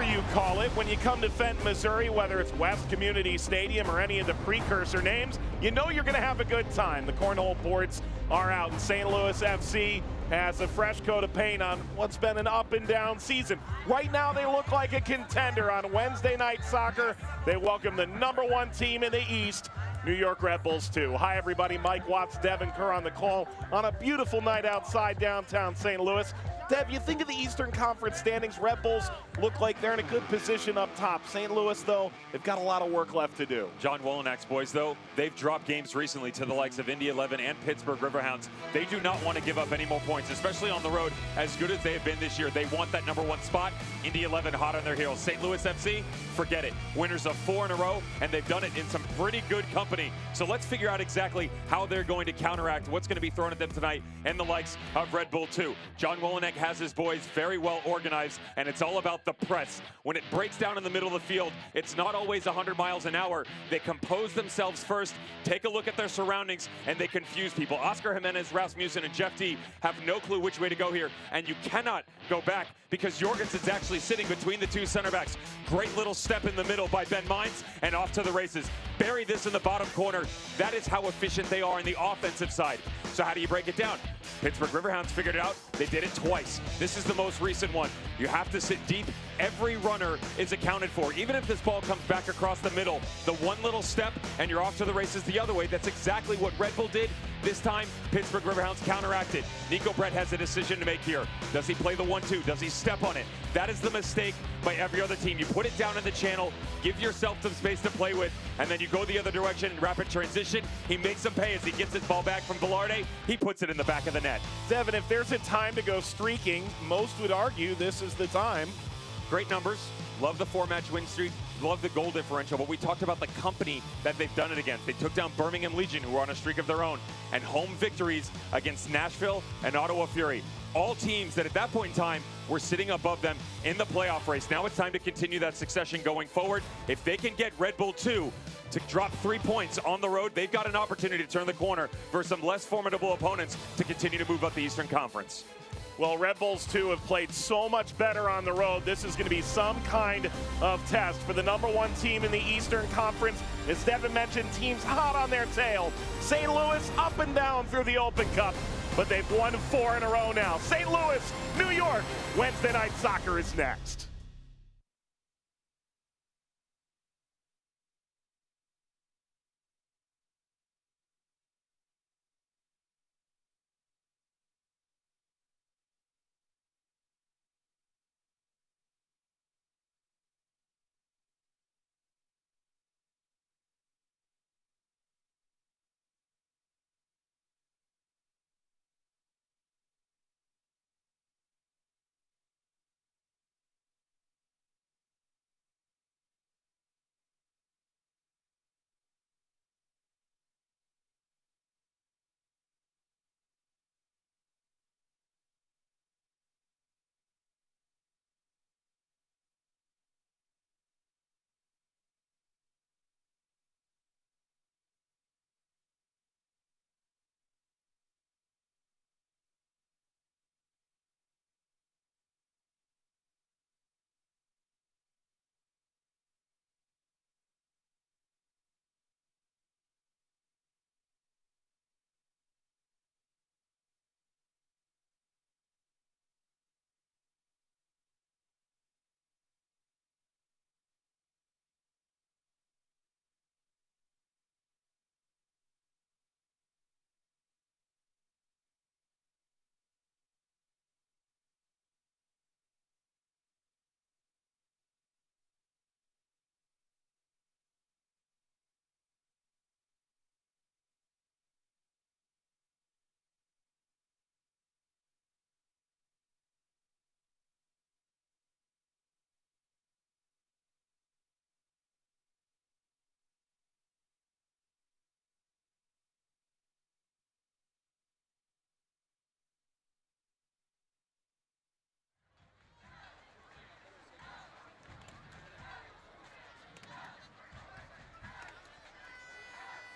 you call it. When you come to Fenton, Missouri, whether it's West Community Stadium or any of the precursor names, you know you're going to have a good time. The cornhole boards are out, and St. Louis FC has a fresh coat of paint on what's been an up and down season. Right now they look like a contender. On Wednesday Night Soccer, they welcome the #1 team in the East, New York Red Bulls 2. Hi everybody, Mike Watts, Devin Kerr on the call on a beautiful night outside downtown St. Louis. Dev, you think of the Eastern Conference standings, Red Bulls look like they're in a good position up top. St. Louis, though, they've got a lot of work left to do. John Wolinak's boys, though, they've dropped games recently to the likes of Indy 11 and Pittsburgh Riverhounds. They do not want to give up any more points, especially on the road. As good as they have been this year, they want that #1 spot. Indy 11 hot on their heels. St. Louis FC, forget it. Winners of 4 in a row, and they've done it in some pretty good company. So let's figure out exactly how they're going to counteract what's going to be thrown at them tonight and the likes of Red Bull 2. John Wolinak has his boys very well organized, and it's all about the press. When it breaks down in the middle of the field, it's not always 100 miles an hour. They compose themselves first, take a look at their surroundings, and they confuse people. Oscar Jimenez, Rasmussen, and Jeff D have no clue which way to go here, and you cannot go back because Jorgensen's actually sitting between the two center backs. Great little step in the middle by Ben Mines, and off to the races. Bury this in the bottom corner. That is how efficient they are on the offensive side. So how do you break it down? Pittsburgh Riverhounds figured it out. They did it twice. This is the most recent one. You have to sit deep. Every runner is accounted for. Even if this ball comes back across the middle, the one little step and you're off to the races the other way. That's exactly what Red Bull did. This time, Pittsburgh Riverhounds counteracted. Nico Brett has a decision to make here. Does he play the 1-2? Does he step on it? That is the mistake by every other team. You put it down in the channel, give yourself some space to play with, and then you go the other direction in rapid transition. He makes him pay as he gets his ball back from Velarde. He puts it in the back of the net. Devin, if there's a time to go streaking, most would argue this is the time. Great numbers. Love the 4-match win streak. Love the goal differential. But we talked about the company that they've done it against. They took down Birmingham Legion, who are on a streak of their own, and home victories against Nashville and Ottawa Fury. All teams that at that point in time were sitting above them in the playoff race. Now it's time to continue that succession going forward. If they can get Red Bull 2 to drop 3 points on the road, they've got an opportunity to turn the corner for some less formidable opponents to continue to move up the Eastern Conference. Well, Red Bulls 2 have played so much better on the road. This is going to be some kind of test for the #1 team in the Eastern Conference. As Devin mentioned, teams hot on their tail. St. Louis up and down through the Open Cup, but they've won 4 in a row now. St. Louis, New York, Wednesday Night Soccer is next.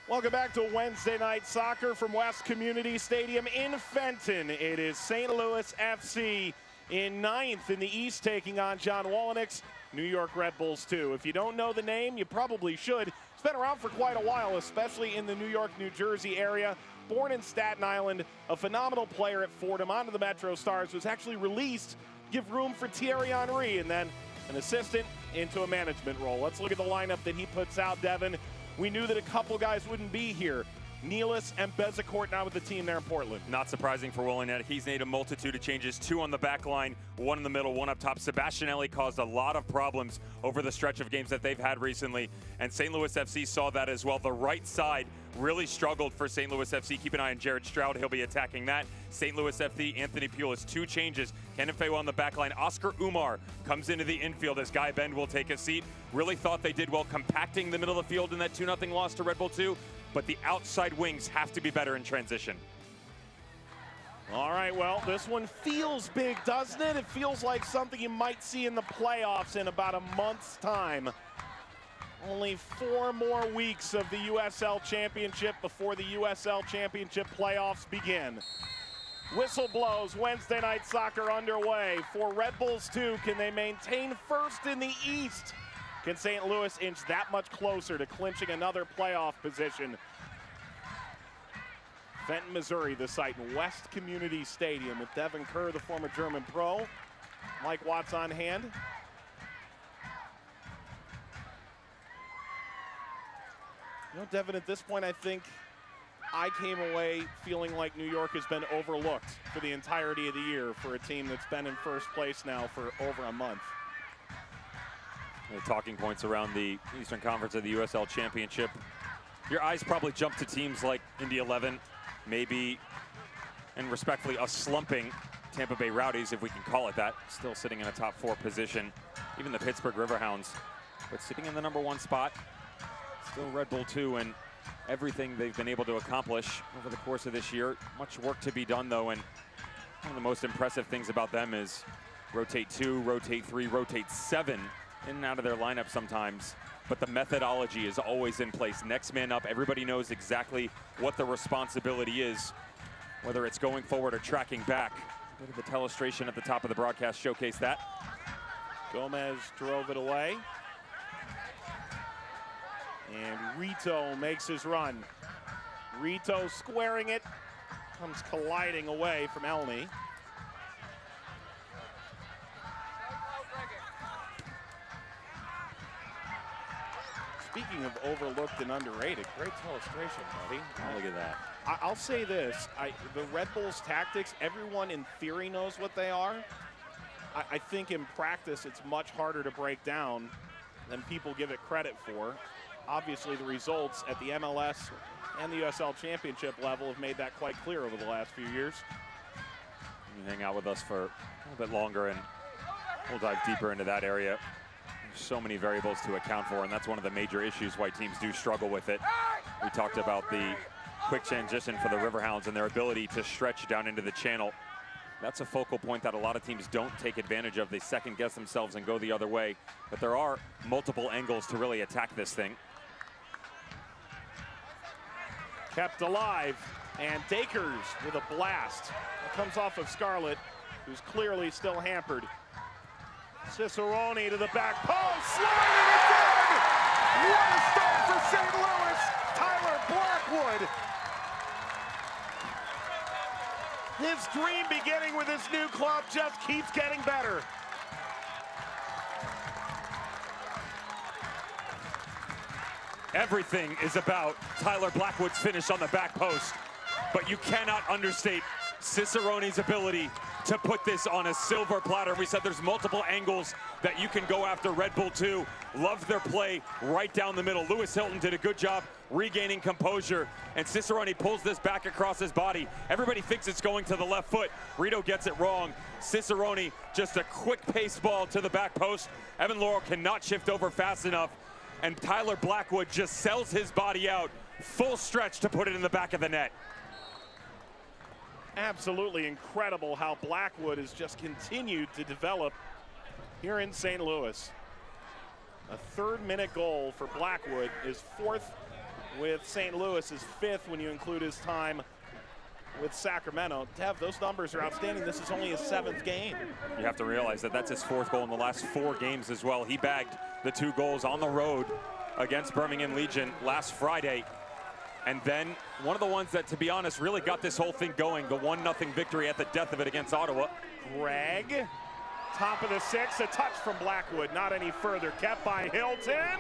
Welcome back to Wednesday Night Soccer from West Community Stadium in Fenton. It is St. Louis FC in 9th in the East taking on John Wolinak's New York Red Bulls 2. If you don't know the name, you probably should. It's been around for quite a while, especially in the New York, New Jersey area. Born in Staten Island, a phenomenal player at Fordham, onto the Metro Stars, was actually released to give room for Thierry Henry, and then an assistant into a management role. Let's look at the lineup that he puts out, Devin. We knew that a couple guys wouldn't be here. Nealis and Bezecourt now with the team there in Portland. Not surprising for Willinet. He's made a multitude of changes, 2 on the back line, 1 in the middle, 1 up top. Sebastianelli caused a lot of problems over the stretch of games that they've had recently, and St. Louis FC saw that as well. The right side really struggled for St. Louis FC. Keep an eye on Jared Stroud. He'll be attacking that. St. Louis FC, Anthony Pulis, 2 changes. Kenan Fewa on the back line. Oscar Umar comes into the infield as Guy Bend will take a seat. Really thought they did well compacting the middle of the field in that 2-0 loss to Red Bull 2. But the outside wings have to be better in transition. All right, well, this one feels big, doesn't it? It feels like something you might see in the playoffs in about a month's time. Only 4 more weeks of the USL Championship before the USL Championship playoffs begin. Whistle blows, Wednesday Night Soccer underway. For Red Bulls 2, can they maintain first in the East? Can St. Louis inch that much closer to clinching another playoff position? Fenton, Missouri, the site in West Community Stadium with Devin Kerr, the former German pro. Mike Watts on hand. You know, Devin, at this point, I think I came away feeling like New York has been overlooked for the entirety of the year for a team that's been in first place now for over a month. The talking points around the Eastern Conference of the USL Championship. Your eyes probably jump to teams like Indy 11, maybe, and respectfully, a slumping Tampa Bay Rowdies, if we can call it that, still sitting in a top 4 position. Even the Pittsburgh Riverhounds, but sitting in the #1 spot. Still Red Bull 2, and everything they've been able to accomplish over the course of this year. Much work to be done, though, and one of the most impressive things about them is rotate 2, rotate 3, rotate 7 in and out of their lineup sometimes, but the methodology is always in place. Next man up, everybody knows exactly what the responsibility is, whether it's going forward or tracking back. A bit of the telestration at the top of the broadcast showcase that. Gomez drove it away. And Rito makes his run. Rito squaring it, comes colliding away from Elney. Speaking of overlooked and underrated, great illustration, buddy. Oh, look at that. I'll say this, the Red Bulls tactics, everyone in theory knows what they are. I think in practice it's much harder to break down than people give it credit for. Obviously the results at the MLS and the USL Championship level have made that quite clear over the last few years. You hang out with us for a little bit longer and we'll dive deeper into that area. There's so many variables to account for, and that's one of the major issues why teams do struggle with it. We talked about the quick transition for the Riverhounds and their ability to stretch down into the channel. That's a focal point that a lot of teams don't take advantage of. They second guess themselves and go the other way, but there are multiple angles to really attack this thing. Kept alive, and Dakers with a blast. It comes off of Scarlett, who's clearly still hampered. Cicerone to the back post, sliding it in! What a start for St. Louis! Tyler Blackwood. His dream beginning with his new club just keeps getting better. Everything is about Tyler Blackwood's finish on the back post, but you cannot understate Cicerone's ability to put this on a silver platter. We said there's multiple angles that you can go after Red Bull 2. Loved their play right down the middle. Lewis Hilton did a good job regaining composure, and Cicerone pulls this back across his body. Everybody thinks it's going to the left foot. Rito gets it wrong. Cicerone, just a quick-paced ball to the back post. Evan Laurel cannot shift over fast enough, and Tyler Blackwood just sells his body out, full stretch to put it in the back of the net. Absolutely incredible how Blackwood has just continued to develop here in St. Louis. A 3rd-minute goal for Blackwood, is 4th with St. Louis, is 5th when you include his time with Sacramento. Dev, those numbers are outstanding. This is only his 7th game. You have to realize that that's his 4th goal in the last 4 games as well. He bagged the 2 goals on the road against Birmingham Legion last Friday. And then one of the ones that, to be honest, really got this whole thing going, the 1-0 victory at the death of it against Ottawa. Greg, top of the 6, a touch from Blackwood, not any further, kept by Hilton.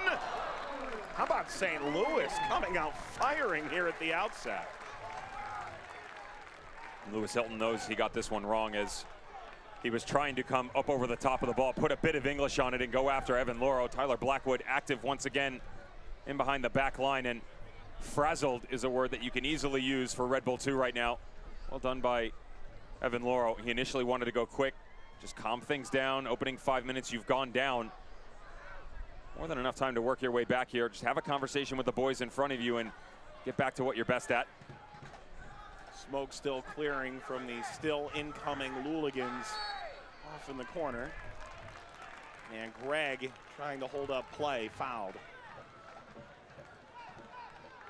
How about St. Louis coming out firing here at the outset? Lewis Hilton knows he got this one wrong as he was trying to come up over the top of the ball, put a bit of English on it and go after Evan Loro. Tyler Blackwood active once again in behind the back line, and frazzled is a word that you can easily use for Red Bull 2 right now. Well done by Evan Loro. He initially wanted to go quick, just calm things down. Opening 5 minutes, you've gone down. More than enough time to work your way back here. Just have a conversation with the boys in front of you and get back to what you're best at. Smoke still clearing from the still incoming Luligans off in the corner. And Greg trying to hold up play, fouled.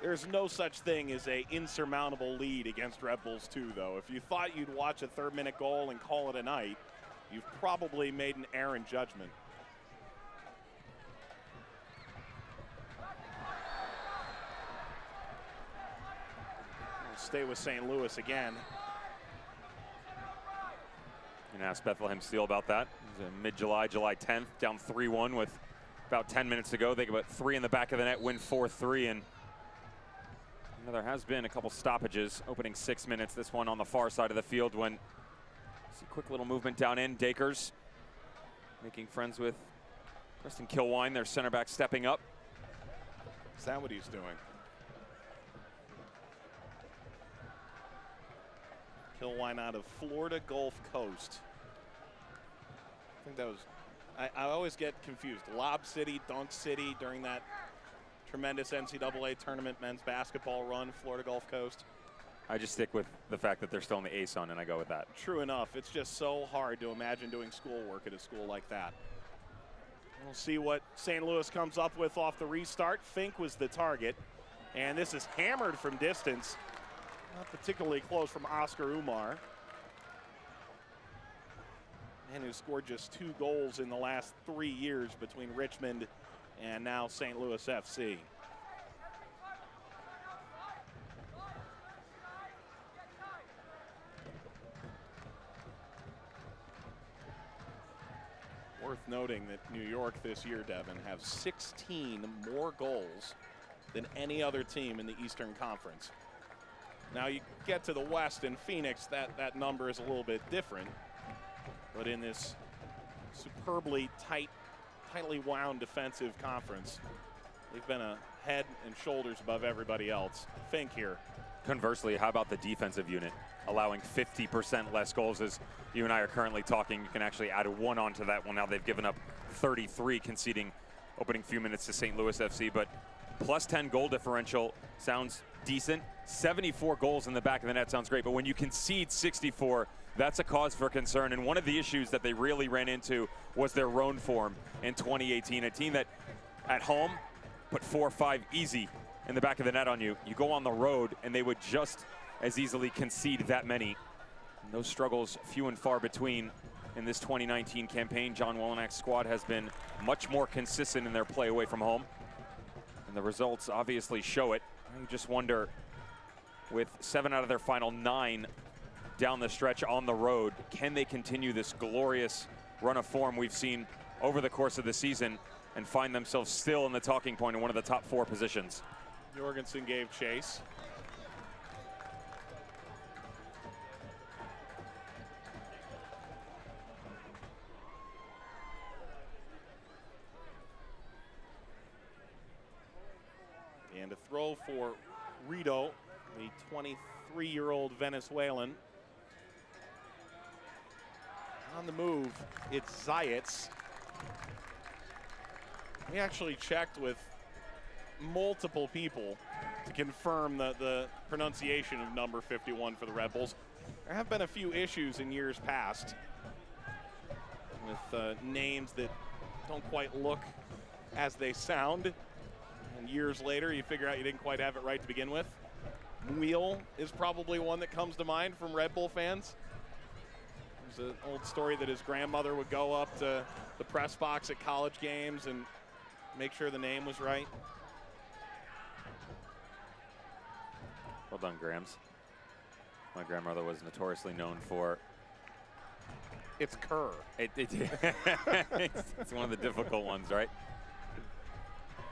There's no such thing as an insurmountable lead against Red Bulls 2, though. If you thought you'd watch a 3rd-minute goal and call it a night, you've probably made an error in judgment. We'll stay with St. Louis again. And ask Bethlehem Steel about that. It was mid-July, July 10th, down 3-1 with about 10 minutes to go. They got 3 in the back of the net, win 4-3, and there has been a couple stoppages opening 6 minutes. This one on the far side of the field when see quick little movement down in. Dakers making friends with Preston Kilwine, their center back, stepping up. Is that what he's doing? Kilwine out of Florida Gulf Coast. I think that was, I always get confused. Lob City, Dunk City during that tremendous NCAA tournament men's basketball run, Florida Gulf Coast. I just stick with the fact that they're still in the ASUN, and I go with that. True enough. It's just so hard to imagine doing schoolwork at a school like that. We'll see what St. Louis comes up with off the restart. Fink was the target, and this is hammered from distance. Not particularly close from Oscar Umar. Man who scored just 2 goals in the last 3 years between Richmond and now St. Louis FC. Worth noting that New York this year, Devin, have 16 more goals than any other team in the Eastern Conference. Now you get to the West and Phoenix, that number is a little bit different. But in this superbly tightly wound defensive conference, they've been a head and shoulders above everybody else. Fink here. Conversely, how about the defensive unit? Allowing 50% less goals. As you and I are currently talking, you can actually add 1 onto that one. Now they've given up 33, conceding opening few minutes to St. Louis FC, but plus 10 goal differential sounds decent. 74 goals in the back of the net sounds great, but when you concede 64, that's a cause for concern. And one of the issues that they really ran into was their road form in 2018. A team that at home put 4 or 5 easy in the back of the net on you. You go on the road and they would just as easily concede that many. And those struggles few and far between in this 2019 campaign. John Wolinak's squad has been much more consistent in their play away from home. And the results obviously show it. You just wonder, with 7 out of their final 9 down the stretch on the road, can they continue this glorious run of form we've seen over the course of the season and find themselves still in the talking point in one of the top 4 positions? Jorgensen gave chase. And a throw for Rito, the 23-year-old Venezuelan. On the move, it's Zayats. We actually checked with multiple people to confirm the pronunciation of number 51 for the Red Bulls. There have been a few issues in years past with names that don't quite look as they sound. And years later, you figure out you didn't quite have it right to begin with. wheel is probably one that comes to mind from Red Bull fans. There's an old story that his grandmother would go up to the press box at college games and make sure the name was right. Well done, Grams. My grandmother was notoriously known for... It's Kerr. It's one of the difficult ones, right?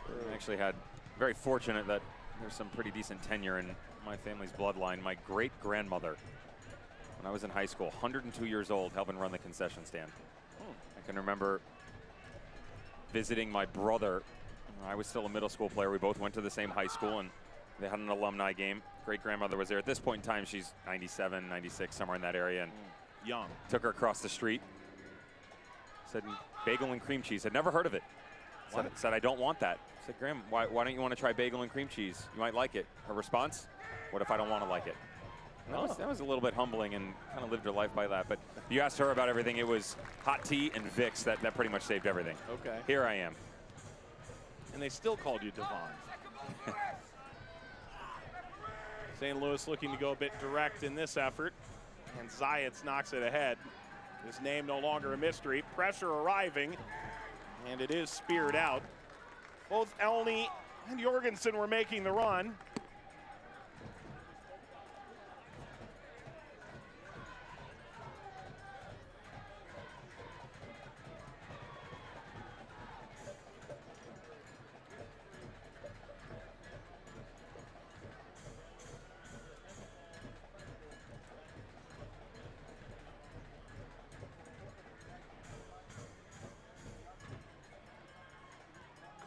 I actually had very fortunate that there's some pretty decent tenure in my family's bloodline. My great-grandmother, when I was in high school, 102 years old, helping run the concession stand. I can remember visiting my brother. I was still a middle school player. We both went to the same high school, and they had an alumni game. Great-grandmother was there. At this point in time, she's 97, 96, somewhere in that area. And young. Took her across the street. Said, bagel and cream cheese. Had never heard of it. Said, I don't want that. I said, Graham, why don't you want to try bagel and cream cheese? You might like it. Her response, what if I don't want to like it? That was a little bit humbling, and kind of lived her life by that. But you asked her about everything. It was hot tea and Vicks. That pretty much saved everything. Okay. Here I am. And they still called you Devon. St. Louis looking to go a bit direct in this effort. And Zayats knocks it ahead. His name no longer a mystery. Pressure arriving. And it is speared out. Both Elney and Jorgensen were making the run.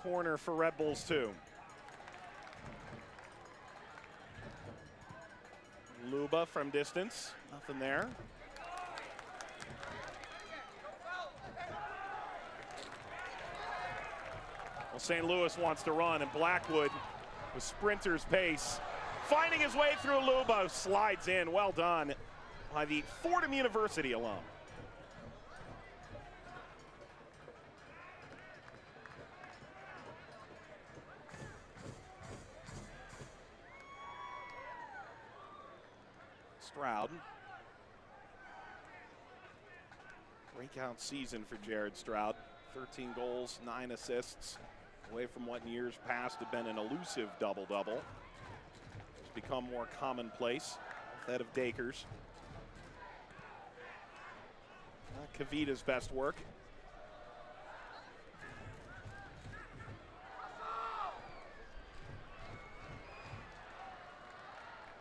Corner for Red Bulls 2. Luba from distance, nothing there. Well, St. Louis wants to run, and Blackwood with sprinter's pace, finding his way through Luba, slides in. Well done by the Fordham University alum. Stroud. Breakout season for Jared Stroud. 13 goals, 9 assists. Away from what in years past had been an elusive double-double. It's become more commonplace. That of Dakers. Not Kavita's best work.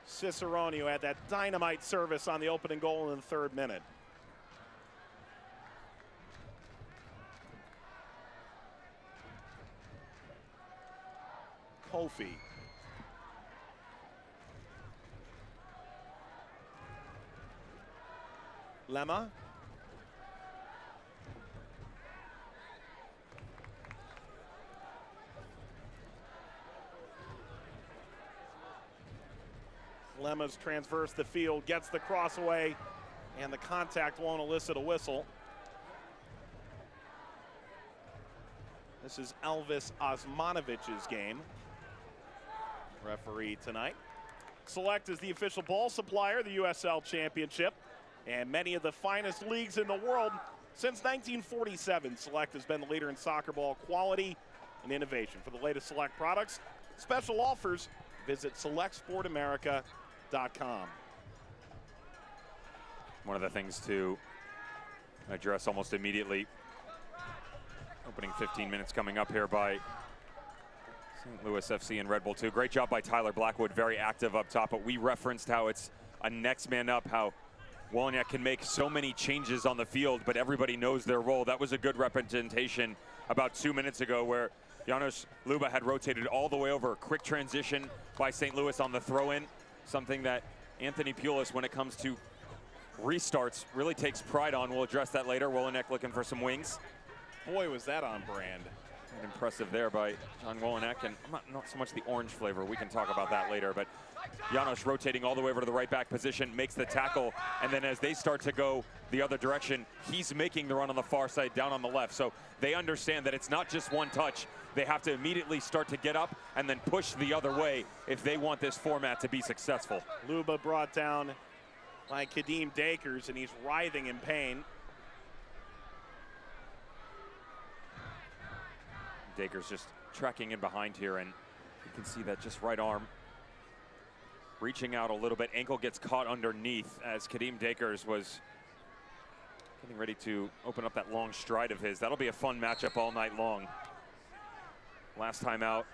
Cicerone, who had that dynamite service on the opening goal in the 3rd minute. Kofi. Lemma. Lemma's transversed the field, gets the cross away, and the contact won't elicit a whistle. This is Elvis Osmanovic's game. Referee tonight. Select is the official ball supplier of the USL Championship and many of the finest leagues in the world. Since 1947, Select has been the leader in soccer ball quality and innovation. For the latest Select products, special offers, visit selectsportamerica.com. One of the things to address almost immediately, opening 15 minutes coming up here by St. Louis FC and Red Bull 2. Great job by Tyler Blackwood, very active up top, but we referenced how it's a next man up, how Wolyniec can make so many changes on the field, but everybody knows their role. That was a good representation about 2 minutes ago where Janos Luba had rotated all the way over. Quick transition by St. Louis on the throw-in, something that Anthony Pulis, when it comes to restarts, really takes pride on. We'll address that later. Wolyniec looking for some wings. Boy, was that on brand. Impressive there by John Wolyniec, and not so much the orange flavor. We can talk about that later, but Janos rotating all the way over to the right back position, makes the tackle, and then as they start to go the other direction, he's making the run on the far side down on the left. So they understand that it's not just one touch. They have to immediately start to get up and then push the other way if they want this format to be successful. Luba brought down by Kadeem Dakers, and he's writhing in pain. Dakers just tracking in behind here, and you can see that just right arm reaching out a little bit. Ankle gets caught underneath as Kadeem Dakers was getting ready to open up that long stride of his. That'll be a fun matchup all night long. Last time out,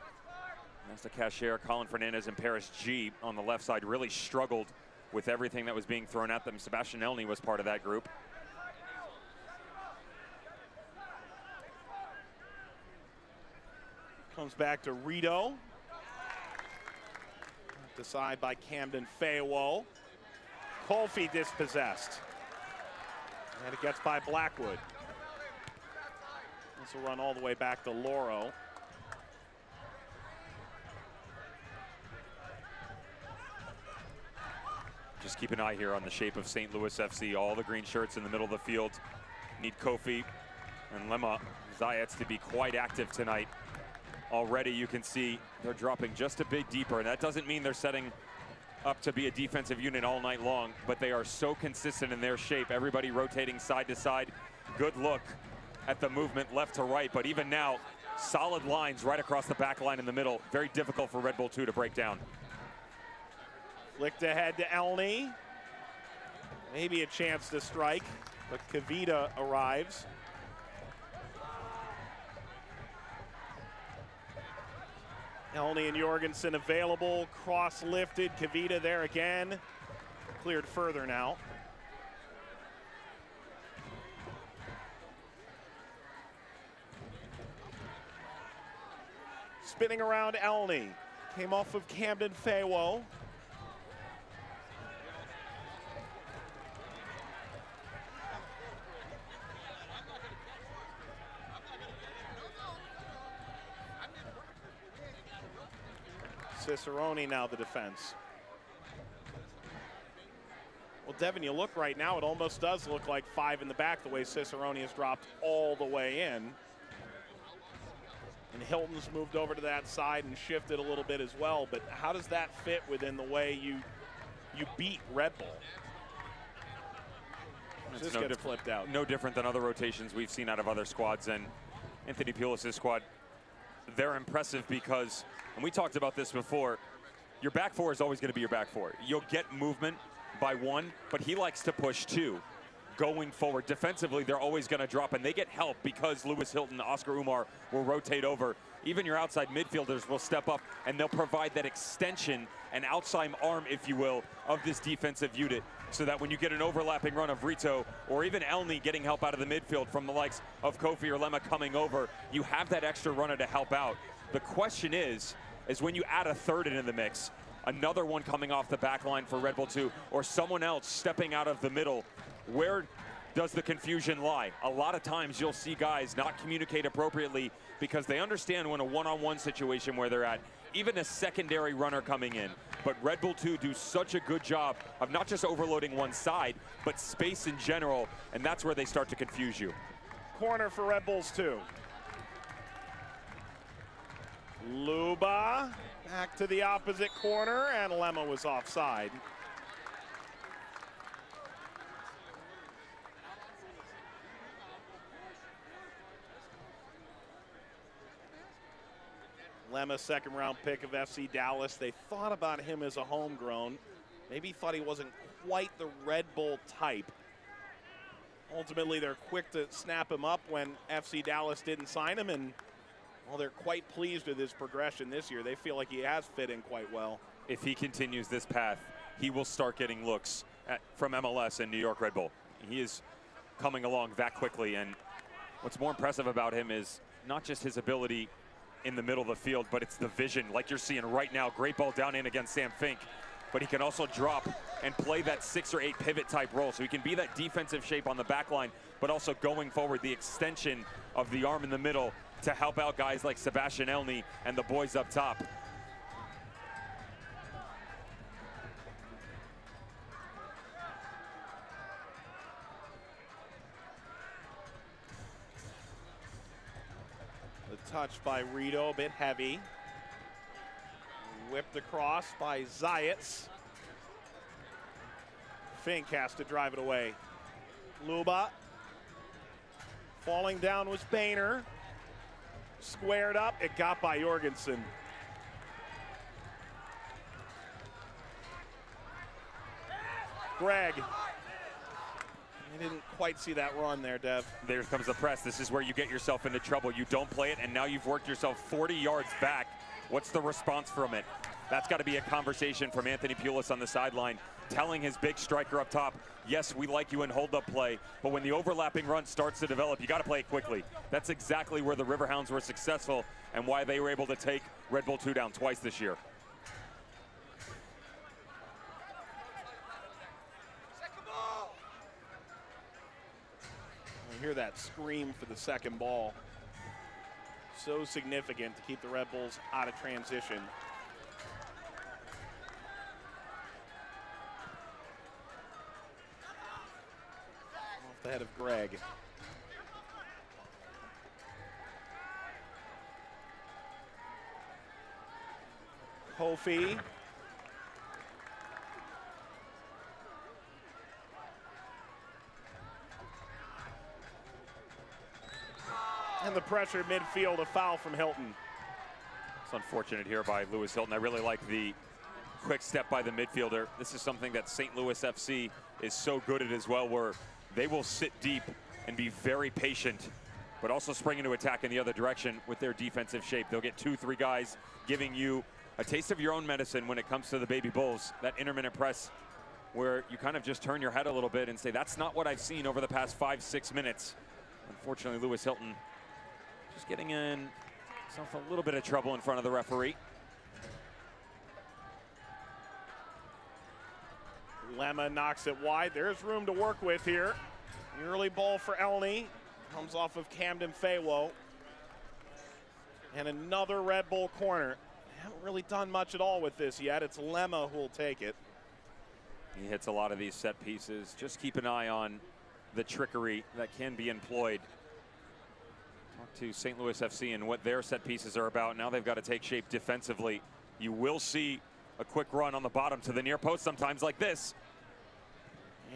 Nesta Cashier, Colin Fernandez, and Paris G on the left side really struggled with everything that was being thrown at them. Sebastian Elney was part of that group. Comes back to Rito. Decide by Camden Fayewo. Colfi dispossessed. And it gets by Blackwood. This will run all the way back to Loro. Just keep an eye here on the shape of St. Louis FC. All the green shirts in the middle of the field need Kofi and Lema Zayats to be quite active tonight. Already you can see they're dropping just a bit deeper, and that doesn't mean they're setting up to be a defensive unit all night long, but they are so consistent in their shape. Everybody rotating side to side. Good look at the movement left to right, but even now, solid lines right across the back line in the middle. Very difficult for Red Bull 2 to break down. Flicked ahead to Elney. Maybe a chance to strike, but Kavita arrives. Elney and Jorgensen available, cross lifted, Kavita there again. Cleared further now. Spinning around Elney. Came off of Camden Fayewo. Cicerone now the defense. Well, Devin, you look right now, it almost does look like five in the back the way Cicerone has dropped all the way in. And Hilton's moved over to that side and shifted a little bit as well, but how does that fit within the way you beat Red Bull? This gets flipped out. No different than other rotations we've seen out of other squads, and Anthony Pulis' squad, they're impressive because, and we talked about this before, your back four is always going to be your back four. You'll get movement by one, but he likes to push two. Going forward, defensively, they're always going to drop, and they get help because Lewis Hilton, Oscar Umar will rotate over. Even your outside midfielders will step up, and they'll provide that extension and outside arm, if you will, of this defensive unit, so that when you get an overlapping run of Rito or even Elney getting help out of the midfield from the likes of Kofi or Lema coming over, you have that extra runner to help out. The question is when you add a third into the mix, another one coming off the back line for Red Bull 2, or someone else stepping out of the middle, where does the confusion lie? A lot of times you'll see guys not communicate appropriately because they understand when a one-on-one situation where they're at, even a secondary runner coming in. But Red Bull 2 do such a good job of not just overloading one side, but space in general, and that's where they start to confuse you. Corner for Red Bulls 2. Luba back to the opposite corner, and Lema was offside. Lema, second round pick of FC Dallas. They thought about him as a homegrown. Maybe thought he wasn't quite the Red Bull type. Ultimately, they're quick to snap him up when FC Dallas didn't sign him, and well, they're quite pleased with his progression this year. They feel like he has fit in quite well. If he continues this path, he will start getting looks from MLS and New York Red Bull. He is coming along that quickly, and what's more impressive about him is not just his ability in the middle of the field, but it's the vision, like you're seeing right now. Great ball down in against Sam Fink, but he can also drop and play that 6 or 8 pivot type role, so he can be that defensive shape on the back line, but also going forward, the extension of the arm in the middle to help out guys like Sebastian Elney and the boys up top. The touched by Rito, a bit heavy. Whipped across by Zayats. Fink has to drive it away. Luba. Falling down was Boehner. Squared up, it got by Jorgensen. Greg. I didn't quite see that run there, Dev. There comes the press. This is where you get yourself into trouble. You don't play it, and now you've worked yourself 40 yards back. What's the response from it? That's got to be a conversation from Anthony Pulis on the sideline, telling his big striker up top, yes, we like you in hold-up play, but when the overlapping run starts to develop, you got to play it quickly. That's exactly where the Riverhounds were successful and why they were able to take Red Bull 2 down twice this year. I hear that scream for the second ball. So significant to keep the Red Bulls out of transition. Off the head of Greg. Kofi. And the pressure midfield, a foul from Hilton. It's unfortunate here by Lewis Hilton. I really like the quick step by the midfielder. This is something that St. Louis FC is so good at as well, where they will sit deep and be very patient, but also spring into attack in the other direction with their defensive shape. They'll get 2-3 guys giving you a taste of your own medicine when it comes to the Baby Bulls. That intermittent press where you kind of just turn your head a little bit and say, that's not what I've seen over the past 5-6 minutes. Unfortunately, Lewis Hilton just getting in himself a little bit of trouble in front of the referee. Lemma knocks it wide. There's room to work with here. The early ball for Elney comes off of Camden Fayewo. And another Red Bull corner. They haven't really done much at all with this yet. It's Lemma who will take it. He hits a lot of these set pieces. Just keep an eye on the trickery that can be employed. Talk to St. Louis FC and what their set pieces are about. Now they've got to take shape defensively. You will see a quick run on the bottom to the near post sometimes like this.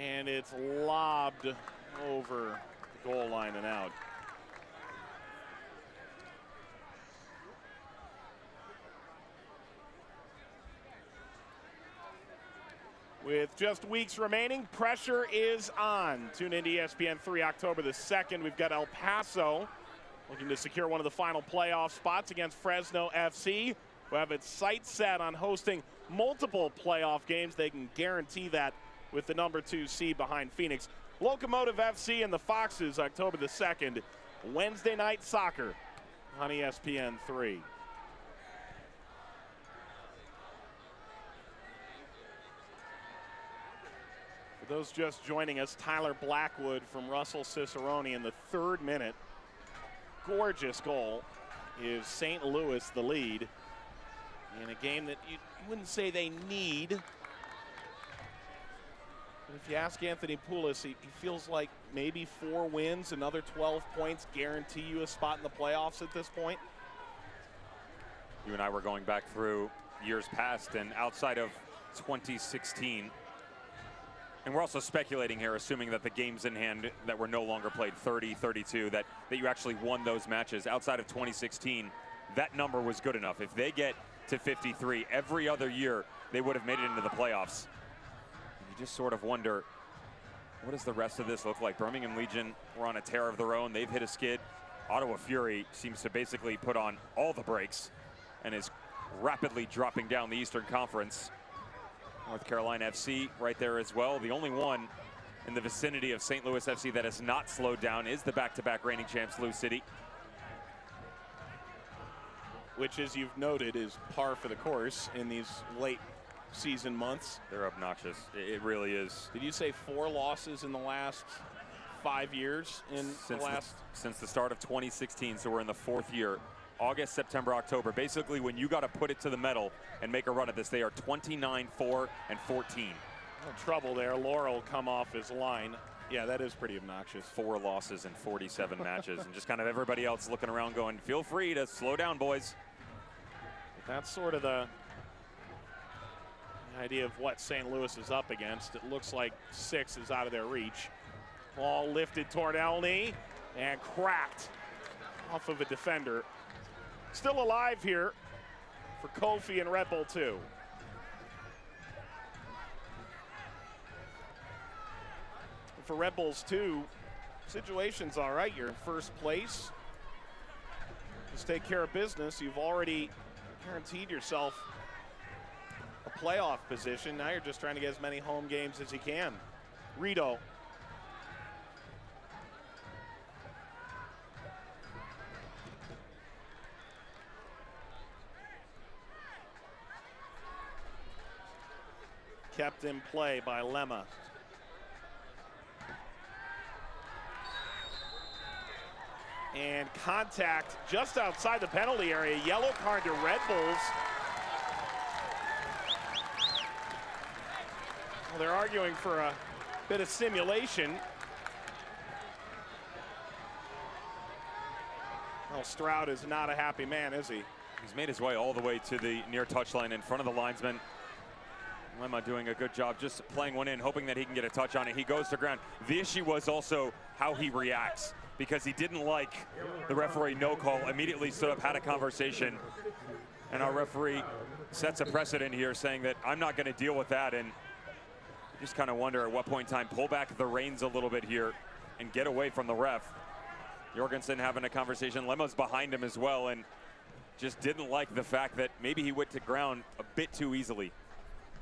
And it's lobbed over the goal line and out. With just weeks remaining, pressure is on. Tune in to ESPN3 October the 2nd. We've got El Paso looking to secure one of the final playoff spots against Fresno FC, who have its sights set on hosting multiple playoff games. They can guarantee that with the number 2 seed behind Phoenix. Locomotive FC and the Foxes, October the 2nd. Wednesday night soccer on ESPN3. For those just joining us, Tyler Blackwood from Russell Cicerone in the 3rd minute. Gorgeous goal. Is St. Louis the lead in a game that you wouldn't say they need. But if you ask Anthony Pulis, he feels like maybe 4 wins, another 12 points guarantee you a spot in the playoffs at this point. You and I were going back through years past, and outside of 2016, and we're also speculating here, assuming that the games in hand that were no longer played, 30, 32, that you actually won those matches. Outside of 2016, that number was good enough. If they get to 53 every other year, they would have made it into the playoffs. And you just sort of wonder, what does the rest of this look like? Birmingham Legion were on a tear of their own. They've hit a skid. Ottawa Fury seems to basically put on all the brakes and is rapidly dropping down the Eastern Conference. North Carolina FC right there as well. The only one in the vicinity of St. Louis FC that has not slowed down is the back-to-back reigning champs, Lou City. Which, as you've noted, is par for the course in these late season months. They're obnoxious. It really is. Did you say 4 losses in the last 5 years since the start of 2016, so we're in the 4th year. August, September, October. Basically, when you got to put it to the metal and make a run at this, they are 29, 4, and 14. No trouble there. Laurel come off his line Yeah, that is pretty obnoxious. 4 losses in 47 matches, and just kind of everybody else looking around going, feel free to slow down, boys. That's sort of the idea of what St. Louis is up against. It looks like 6 is out of their reach. Ball lifted toward Elney and cracked off of a defender. Still alive here for Kofi and Red Bull 2. For Red Bulls 2, situation's all right. You're in first place. Just take care of business. You've already guaranteed yourself a playoff position. Now you're just trying to get as many home games as you can. Rito. Kept in play by Lemma. And contact just outside the penalty area. Yellow card to Red Bulls. Well, they're arguing for a bit of simulation. Well, Stroud is not a happy man, is he? He's made his way all the way to the near touchline in front of the linesman. Lemma doing a good job just playing one in, hoping that he can get a touch on it. He goes to ground. The issue was also how he reacts, because he didn't like the referee no call, immediately stood up, had a conversation, and our referee sets a precedent here saying that I'm not going to deal with that, and just kind of wonder at what point in time, pull back the reins a little bit here and get away from the ref. Jorgensen having a conversation, Lemma's behind him as well, and just didn't like the fact that maybe he went to ground a bit too easily.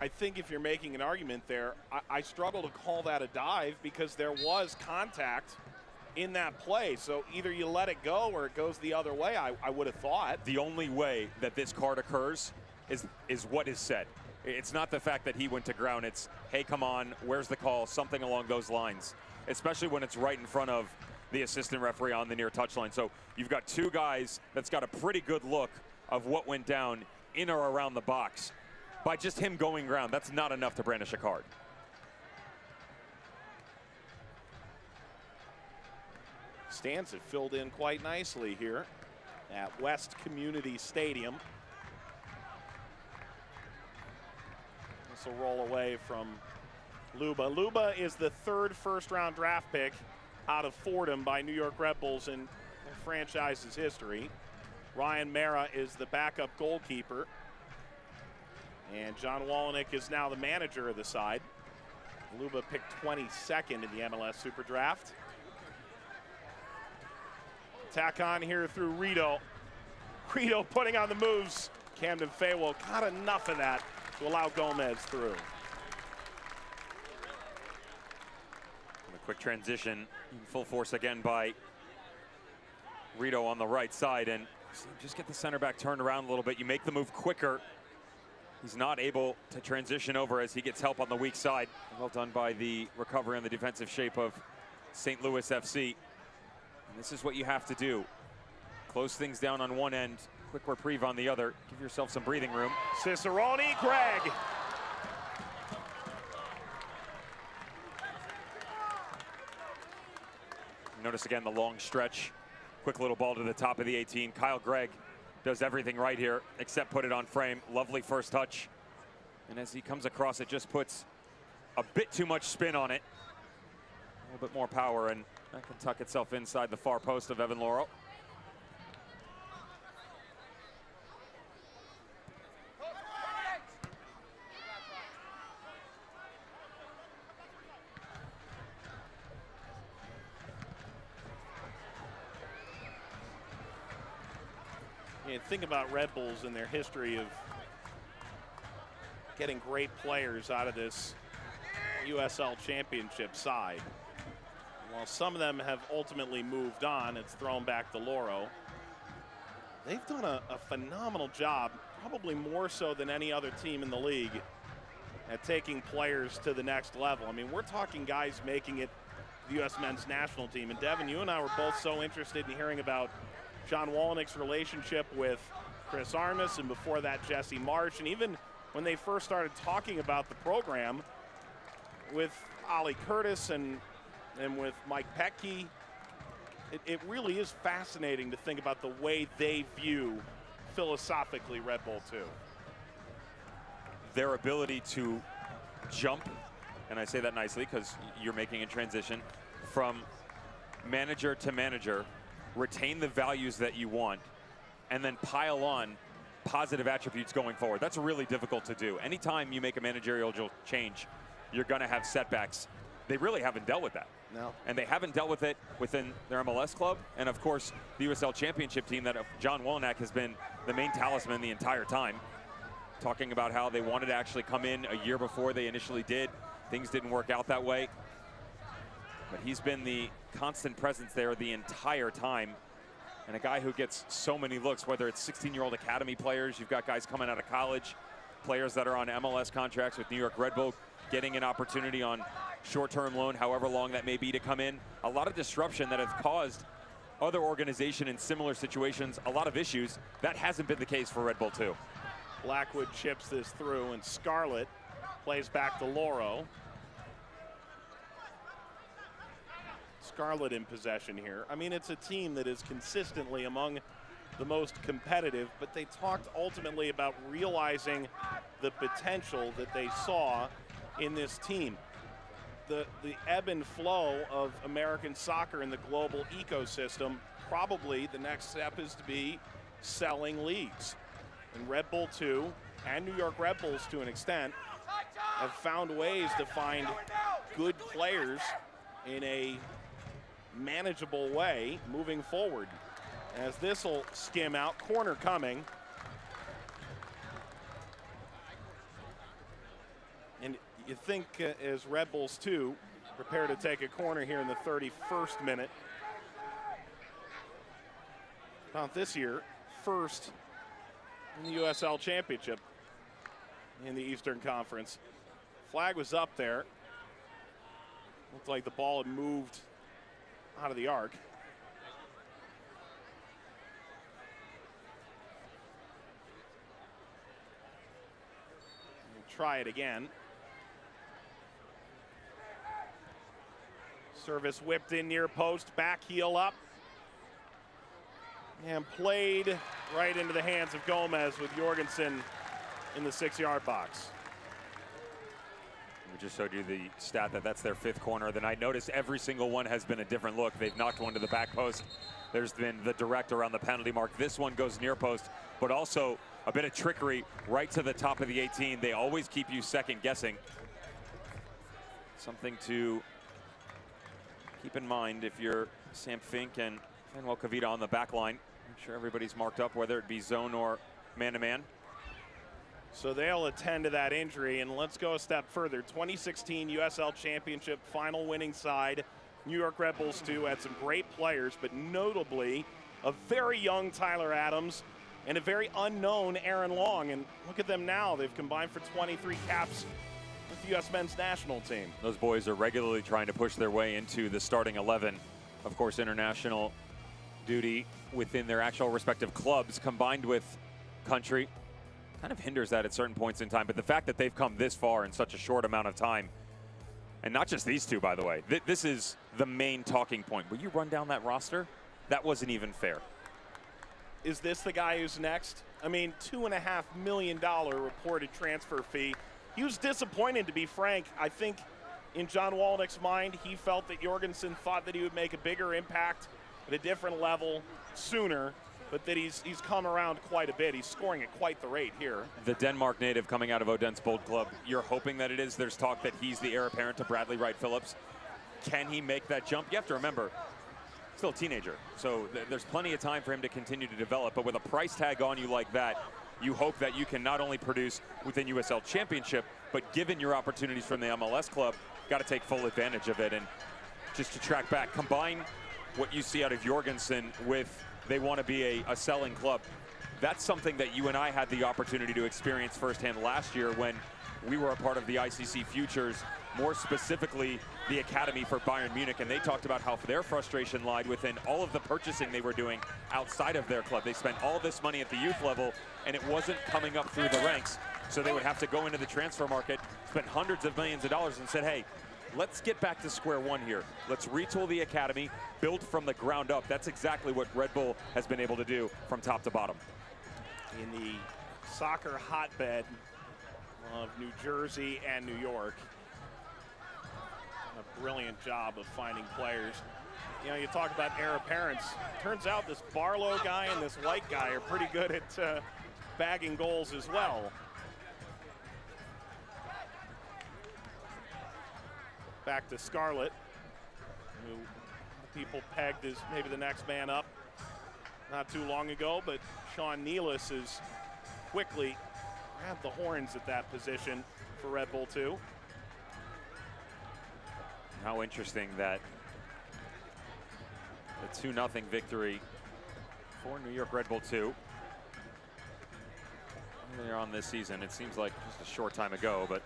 I think if you're making an argument there, I struggle to call that a dive because there was contact in that play. So either you let it go or it goes the other way, I would have thought. The only way that this card occurs is what is said. It's not the fact that he went to ground. It's, hey, come on, where's the call? Something along those lines, especially when it's right in front of the assistant referee on the near touchline. So you've got 2 guys that's got a pretty good look of what went down in or around the box. By just him going ground, that's not enough to brandish a card. Stands have filled in quite nicely here at West Community Stadium. This will roll away from Luba. Luba is the 3rd first-round draft pick out of Fordham by New York Red Bulls in the franchise's history. Ryan Mara is the backup goalkeeper. And John Wallenick is now the manager of the side. Luba picked 22nd in the MLS Super Draft. Tack on here through Rito. Rito putting on the moves. Camden Faywell got enough of that to allow Gomez through. And a quick transition in full force again by Rito on the right side, and just get the center back turned around a little bit. You make the move quicker. He's not able to transition over as he gets help on the weak side. Well done by the recovery on the defensive shape of St. Louis FC. And this is what you have to do. Close things down on one end, quick reprieve on the other. Give yourself some breathing room. Cicerone, Greg. Notice again the long stretch. Quick little ball to the top of the 18. Kyle Gregg does everything right here except put it on frame. Lovely first touch. And as he comes across, it just puts a bit too much spin on it. A little bit more power, and that can tuck itself inside the far post of Evan Laurel. Think about Red Bulls and their history of getting great players out of this USL Championship side. While some of them have ultimately moved on, it's thrown back to Loro. They've done a phenomenal job, probably more so than any other team in the league, at taking players to the next level. I mean, we're talking guys making it the U.S. men's national team. And Devin, you and I were both so interested in hearing about John Wallenick's relationship with Chris Armas, and before that Jesse Marsh, and even when they first started talking about the program with Ollie Curtis and And with Mike Petke, it really is fascinating to think about the way they view philosophically Red Bull 2. Their ability to jump, and I say that nicely because you're making a transition from manager to manager, retain the values that you want, and then pile on positive attributes going forward. That's really difficult to do. Anytime you make a managerial change, you're going to have setbacks. They really haven't dealt with that. No. And they haven't dealt with it within their MLS club. And of course, the USL Championship team that John Wolyniec has been the main talisman the entire time. Talking about how they wanted to actually come in a year before they initially did. Things didn't work out that way. But he's been the constant presence there the entire time. And a guy who gets so many looks, whether it's 16-year-old academy players, you've got guys coming out of college, players that are on MLS contracts with New York Red Bull, getting an opportunity on short-term loan, however long that may be, to come in. A lot of disruption that has caused other organizations in similar situations a lot of issues. That hasn't been the case for Red Bull 2. Blackwood chips this through, and Scarlett plays back to Loro. Scarlett in possession here. I mean, it's a team that is consistently among the most competitive, but they talked ultimately about realizing the potential that they saw in this team. The ebb and flow of American soccer in the global ecosystem, probably the next step is to be selling leagues. And Red Bull 2 and New York Red Bulls, to an extent, have found ways to find good players in a manageable way moving forward. As this will skim out, corner coming. And you think as Red Bulls 2 prepare to take a corner here in the 31st minute. About this year, first in the USL Championship in the Eastern Conference. Flag was up there. Looked like the ball had moved out of the arc. We'll try it again. Service whipped in near post, back heel up. And played right into the hands of Gomez with Jorgensen in the 6-yard box. We just showed you the stat that that's their 5th corner of the night. Notice every single one has been a different look. They've knocked one to the back post. There's been the direct around the penalty mark. This one goes near post, but also a bit of trickery right to the top of the 18. They always keep you second guessing. Something to keep in mind if you're Sam Fink and Manuel Kavita on the back line. I'm sure everybody's marked up, whether it be zone or man-to-man. So they'll attend to that injury, and let's go a step further. 2016 USL Championship final winning side, New York Red Bulls 2 had some great players, but notably a very young Tyler Adams and a very unknown Aaron Long. And look at them now. They've combined for 23 caps with the U.S. men's national team. Those boys are regularly trying to push their way into the starting 11. Of course, international duty within their actual respective clubs combined with country kind of hinders that at certain points in time. But the fact that they've come this far in such a short amount of time, and not just these two, by the way, this is the main talking point. Will you run down that roster? That wasn't even fair. Is this the guy who's next? I mean, $2.5 million reported transfer fee. He was disappointed, to be frank. I think in John Wolyniec's mind, he felt that Jorgensen thought that he would make a bigger impact at a different level sooner, but that he's come around quite a bit. He's scoring at quite the rate here. The Denmark native coming out of Odense Bold Club. You're hoping that it is. There's talk that he's the heir apparent to Bradley Wright Phillips. Can he make that jump? You have to remember, still a teenager, so there's plenty of time for him to continue to develop. But with a price tag on you like that, you hope that you can not only produce within USL Championship, but given your opportunities from the MLS club, got to take full advantage of it. And just to track back, combine what you see out of Jorgensen with they want to be a selling club. That's something that you and I had the opportunity to experience firsthand last year when we were a part of the ICC Futures, more specifically the academy for Bayern Munich, and they talked about how their frustration lied within all of the purchasing they were doing outside of their club. They spent all this money at the youth level, and it wasn't coming up through the ranks, so they would have to go into the transfer market, spend hundreds of millions of dollars, and said, hey, let's get back to square one here. Let's retool the academy, build from the ground up. That's exactly what Red Bull has been able to do from top to bottom. In the soccer hotbed of New Jersey and New York. A brilliant job of finding players. You know, you talk about heir apparents. Turns out this Barlow guy and this White guy are pretty good at bagging goals as well. Back to Scarlett, who people pegged as maybe the next man up not too long ago, but Sean Nealis has quickly grabbed the horns at that position for Red Bull 2. How interesting that the 2-0 victory for New York Red Bull 2. Earlier on this season, it seems like just a short time ago, but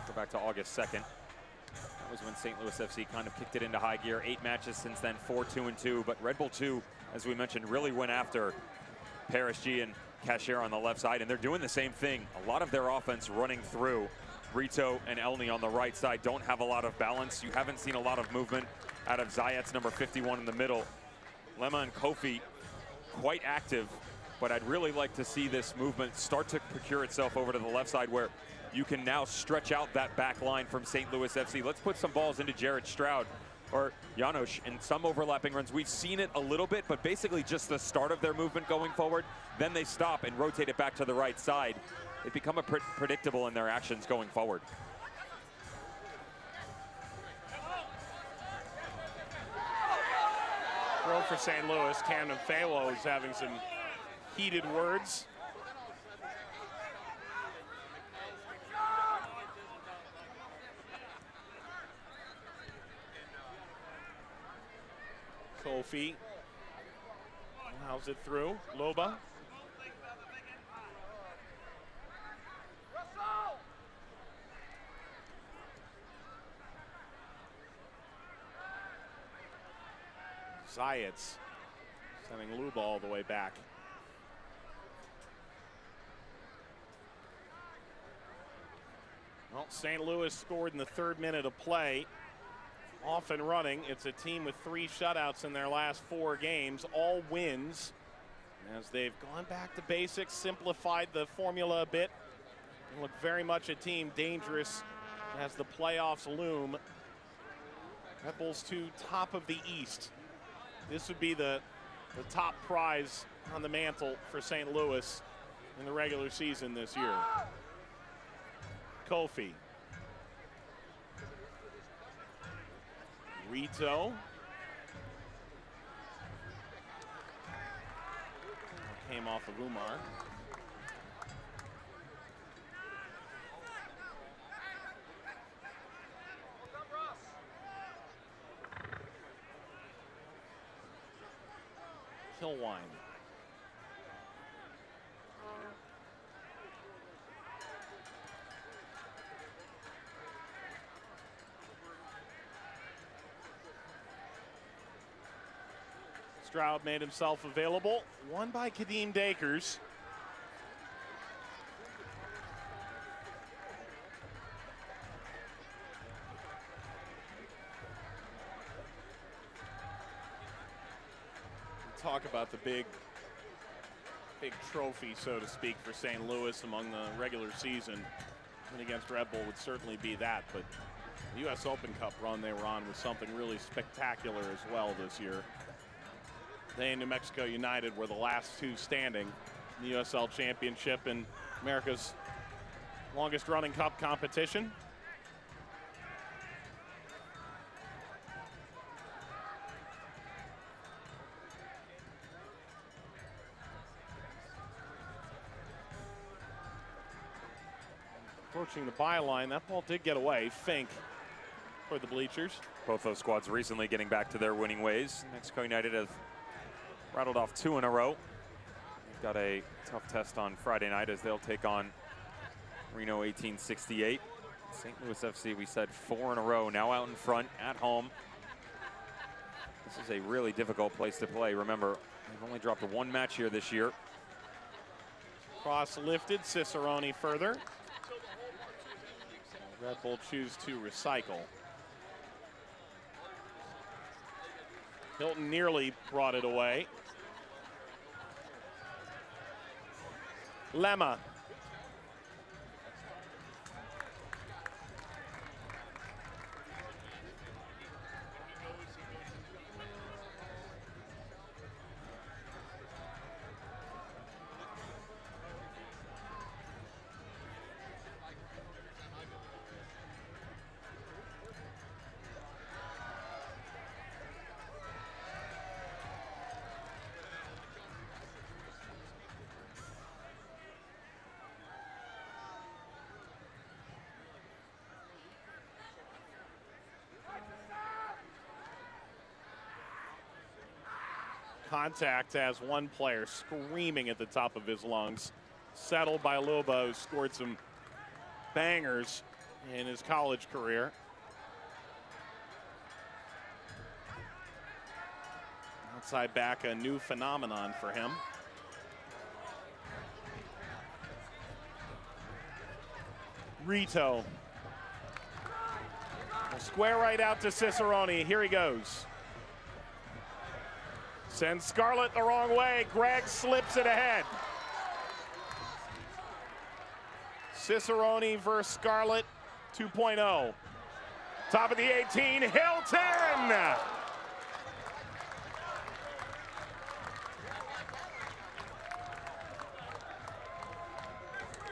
go back to August 2nd. That was when St. Louis FC kind of kicked it into high gear. 8 matches since then, 4-2-2. But Red Bull 2, as we mentioned, really went after Paris G and Cashier on the left side, and they're doing the same thing. A lot of their offense running through. Rito and Elney on the right side don't have a lot of balance. You haven't seen a lot of movement out of Zayat's number 51 in the middle. Lemma and Kofi quite active, but I'd really like to see this movement start to procure itself over to the left side where you can now stretch out that back line from St. Louis FC. Let's put some balls into Jared Stroud or Janos in some overlapping runs. We've seen it a little bit, but basically just the start of their movement going forward. Then they stop and rotate it back to the right side. They become predictable in their actions going forward. Throw for St. Louis. Camden Falo is having some heated words. Kofi allows it through. Loba. Zayats sending Luba all the way back. Well, St. Louis scored in the 3rd minute of play. Off and running. It's a team with 3 shutouts in their last 4 games, all wins, as they've gone back to basics, simplified the formula a bit, and look very much a team dangerous as the playoffs loom. Red Bulls 2, top of the East. This would be the top prize on the mantle for St. Louis in the regular season this year. Kofi. Rito. Came off of Umar. Kilwine. Stroud made himself available. Won by Kadeem Dakers. Talk about the big trophy, so to speak, for St. Louis among the regular season. And against Red Bull would certainly be that, but the U.S. Open Cup run they were on was something really spectacular as well this year. They and New Mexico United were the last 2 standing in the USL Championship and America's longest running cup competition. Approaching the byline, that ball did get away. Fink for the bleachers. Both those squads recently getting back to their winning ways. Mexico United have rattled off 2 in a row. They've got a tough test on Friday night as they'll take on Reno 1868. St. Louis FC, we said 4 in a row, now out in front at home. This is a really difficult place to play. Remember, they've only dropped 1 match here this year. Cross lifted, Cicerone further. Red Bull choose to recycle. Hilton nearly brought it away. Lemma. Contact as one player screaming at the top of his lungs. Settled by Luba, who scored some bangers in his college career. Outside back, a new phenomenon for him. Rito. Square right out to Cicerone. Here he goes. Sends Scarlett the wrong way. Greg slips it ahead. Cicerone versus Scarlett 2.0. Top of the 18, Hilton!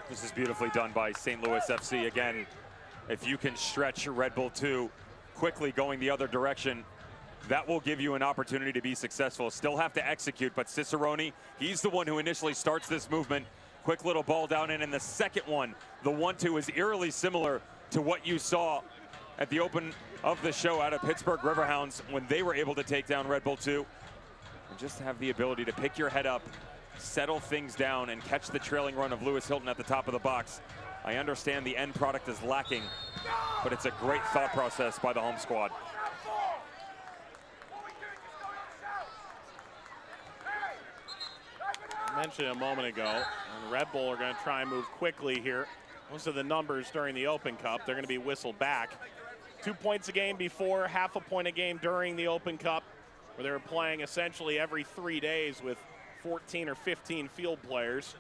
This is beautifully done by St. Louis FC. Again, if you can stretch Red Bull 2 quickly going the other direction, that will give you an opportunity to be successful. Still have to execute, but Cicerone, he's the one who initially starts this movement. Quick little ball down in, and the second one, the 1-2, is eerily similar to what you saw at the open of the show out of Pittsburgh Riverhounds when they were able to take down Red Bull 2. And just have the ability to pick your head up, settle things down, and catch the trailing run of Lewis Hilton at the top of the box. I understand the end product is lacking, but it's a great thought process by the home squad. Mentioned a moment ago, and Red Bull are going to try and move quickly here. Most of the numbers during the Open Cup, they're going to be whistled back. 2 points a game before, half a point a game during the Open Cup, where they were playing essentially every 3 days with 14 or 15 field players.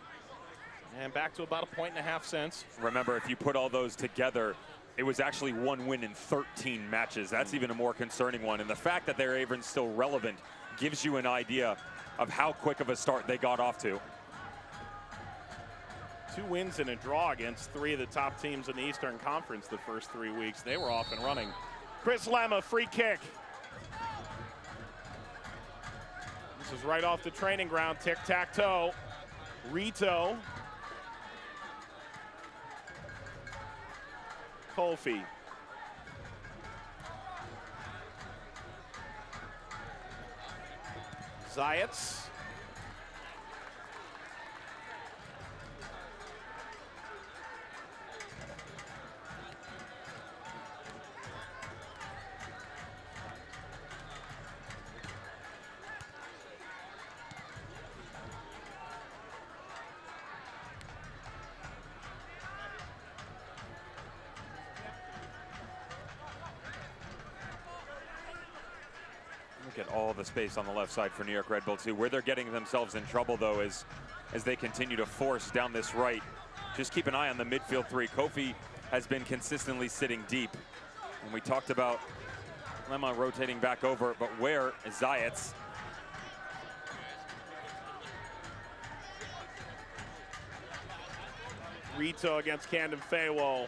And back to about 1.5 points since. Remember, if you put all those together, it was actually 1 win in 13 matches. That's even a more concerning one. And the fact that they're even still relevant gives you an idea of how quick of a start they got off to. 2 wins and a draw against 3 of the top teams in the Eastern Conference the first 3 weeks. They were off and running. Chris Lemma, free kick. This is right off the training ground, tic-tac-toe. Rito. Kofi. Zayats. Look at all the space on the left side for New York Red Bull 2. Where they're getting themselves in trouble, though, is as they continue to force down this right. Just keep an eye on the midfield 3. Kofi has been consistently sitting deep. And we talked about Lemma rotating back over, but where is Zayats? Rito against Camden Faywell.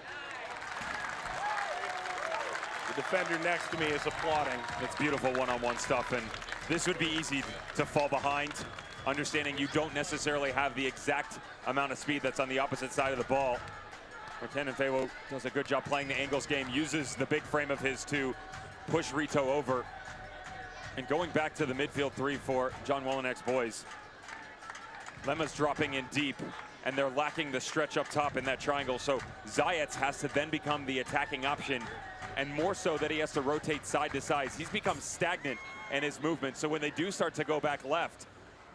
The defender next to me is applauding. It's beautiful one-on-one stuff, and this would be easy to fall behind, understanding you don't necessarily have the exact amount of speed that's on the opposite side of the ball. Camden Faywell does a good job playing the angles game, uses the big frame of his to push Rito over. And going back to the midfield 3 for John Wolyniec's boys. Lemma's dropping in deep, and they're lacking the stretch up top in that triangle, so Zayats has to then become the attacking option, and more so that he has to rotate side to side. He's become stagnant in his movement, so when they do start to go back left,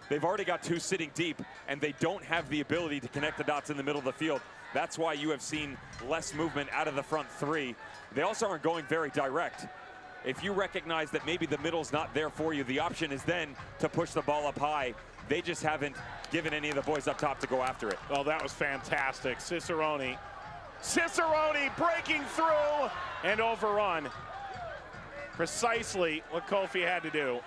they've already got 2 sitting deep, and they don't have the ability to connect the dots in the middle of the field. That's why you have seen less movement out of the front 3. They also aren't going very direct. if you recognize that maybe the middle's not there for you, the option is then to push the ball up high. They just haven't given any of the boys up top to go after it. Oh, that was fantastic. Cicerone breaking through and overrun. Precisely what Kofi had to do.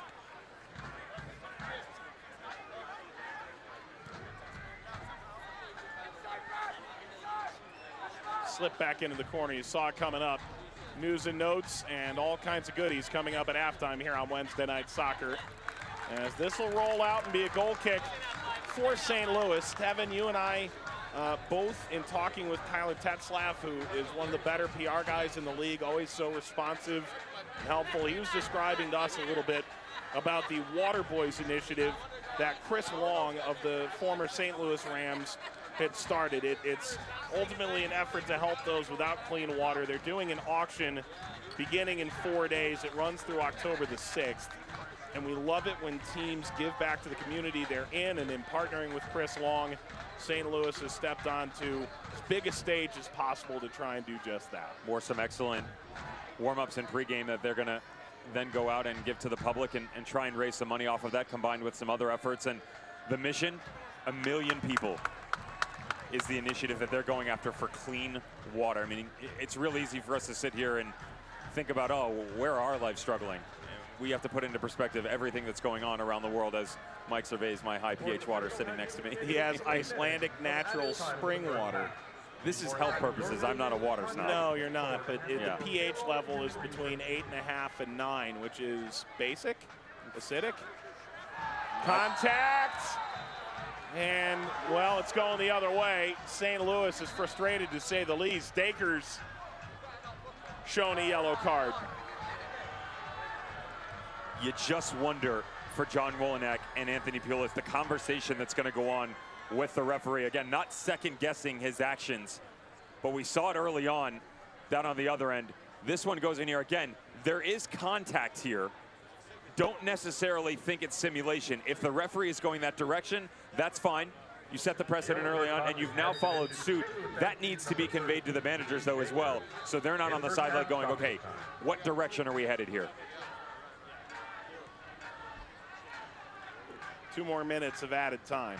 Slip back into the corner. You saw it coming up. News and notes and all kinds of goodies coming up at halftime here on Wednesday Night Soccer. As this will roll out and be a goal kick for St. Louis. Tevin, you and I both in talking with Tyler Tetzlaff, who is one of the better PR guys in the league, always so responsive and helpful. He was describing to us a little bit about the Water Boys initiative that Chris Long of the former St. Louis Rams had started. It's ultimately an effort to help those without clean water. They're doing an auction beginning in 4 days. It runs through October the 6th. And we love it when teams give back to the community they're in, and in partnering with Chris Long, St. Louis has stepped onto as big a stage as possible to try and do just that. Some excellent warm-ups and pregame that they're going to then go out and give to the public and try and raise some money off of that, combined with some other efforts. And the mission, 1 million people, is the initiative that they're going after for clean water. I mean, it's real easy for us to sit here and think about, oh, where are our lives struggling? We have to put into perspective everything that's going on around the world, as Mike surveys my high pH water sitting next to me. He has Icelandic natural spring water. This is health purposes. I'm not a water snob. No, you're not, but the pH level is between 8.5 and 9, which is basic, acidic. Contact! And, well, it's going the other way. St. Louis is frustrated, to say the least. Dakers shown a yellow card. You just wonder for John Wolyniec and Anthony Pulis the conversation that's going to go on with the referee. Again, not second-guessing his actions, but we saw it early on down on the other end. This one goes in here. Again, there is contact here. Don't necessarily think it's simulation. If the referee is going that direction, that's fine. You set the precedent early on, and you've now followed suit. That needs to be conveyed to the managers, though, as well. So they're not on the sideline going, okay, what direction are we headed here? 2 more minutes of added time.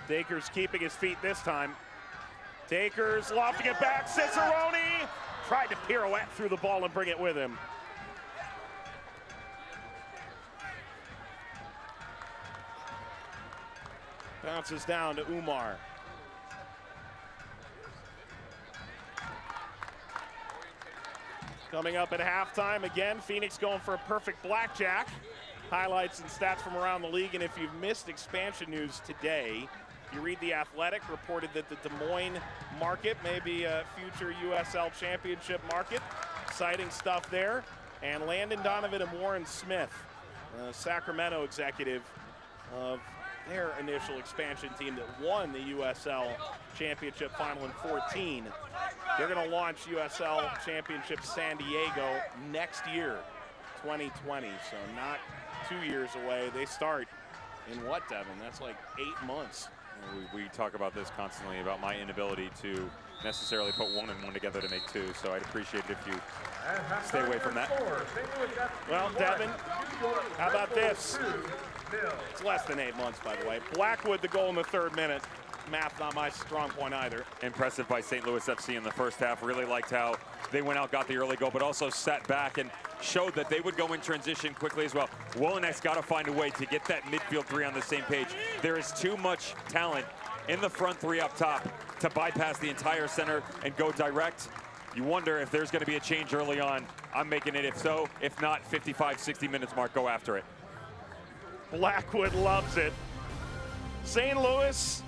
Dakers keeping his feet this time. Dakers lofting it back. Cicerone tried to pirouette through the ball and bring it with him. Bounces down to Umar. Coming up at halftime again, Phoenix going for a perfect blackjack. Highlights and stats from around the league, and if you've missed expansion news today, you read The Athletic reported that the Des Moines market may be a future USL championship market. Exciting stuff there. And Landon Donovan and Warren Smith, Sacramento executive of their initial expansion team that won the USL championship final in 2014. They're going to launch USL Championship San Diego next year, 2020, so not 2 years away. They start in what, Devin? That's like 8 months. We talk about this constantly, about my inability to necessarily put 1 and 1 together to make 2, so I'd appreciate it if you stay away from that. Well, Devin, how about this? It's less than 8 months, by the way. Blackwood, the goal in the 3rd minute. Math not my strong point either. Impressive by St. Louis FC in the first half. Really liked how they went out, got the early goal, but also sat back and showed that they would go in transition quickly as well. Wolyniec's got to find a way to get that midfield 3 on the same page. There is too much talent in the front three up top to bypass the entire center and go direct. You wonder if there's going to be a change early on. I'm making it if so. If not, 55, 60 minutes mark, go after it. Blackwood loves it. St. Louis,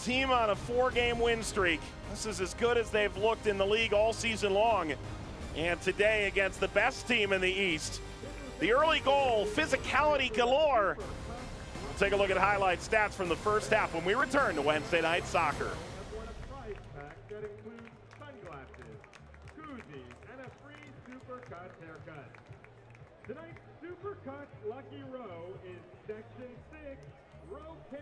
team on a 4-game win streak. This is as good as they've looked in the league all season long. And today against the best team in the East. The early goal, physicality galore. We'll take a look at highlight stats from the first half when we return to Wednesday Night Soccer. That includes sunglasses, koozies, and a free Supercuts haircut. Tonight's Supercuts Lucky Row is Section 6, Row K.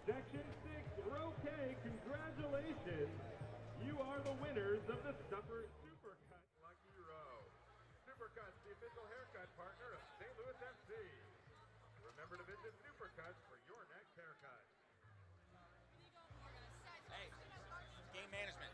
Section 6, Row K, congratulations. You are the winners of the Supercuts Lucky Row. Supercuts, the official haircut partner of St. Louis FC. Remember to visit Supercuts for your next haircut. Hey, game management.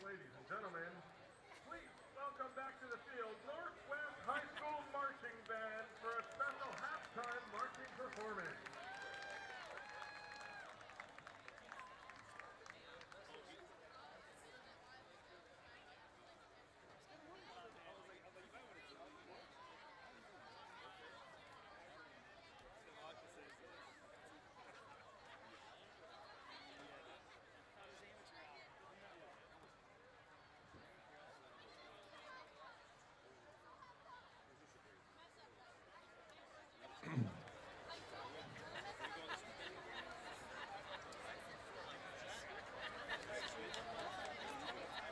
Ladies and gentlemen, please welcome back to the field Northwest High School Marching Band for a special halftime marching performance.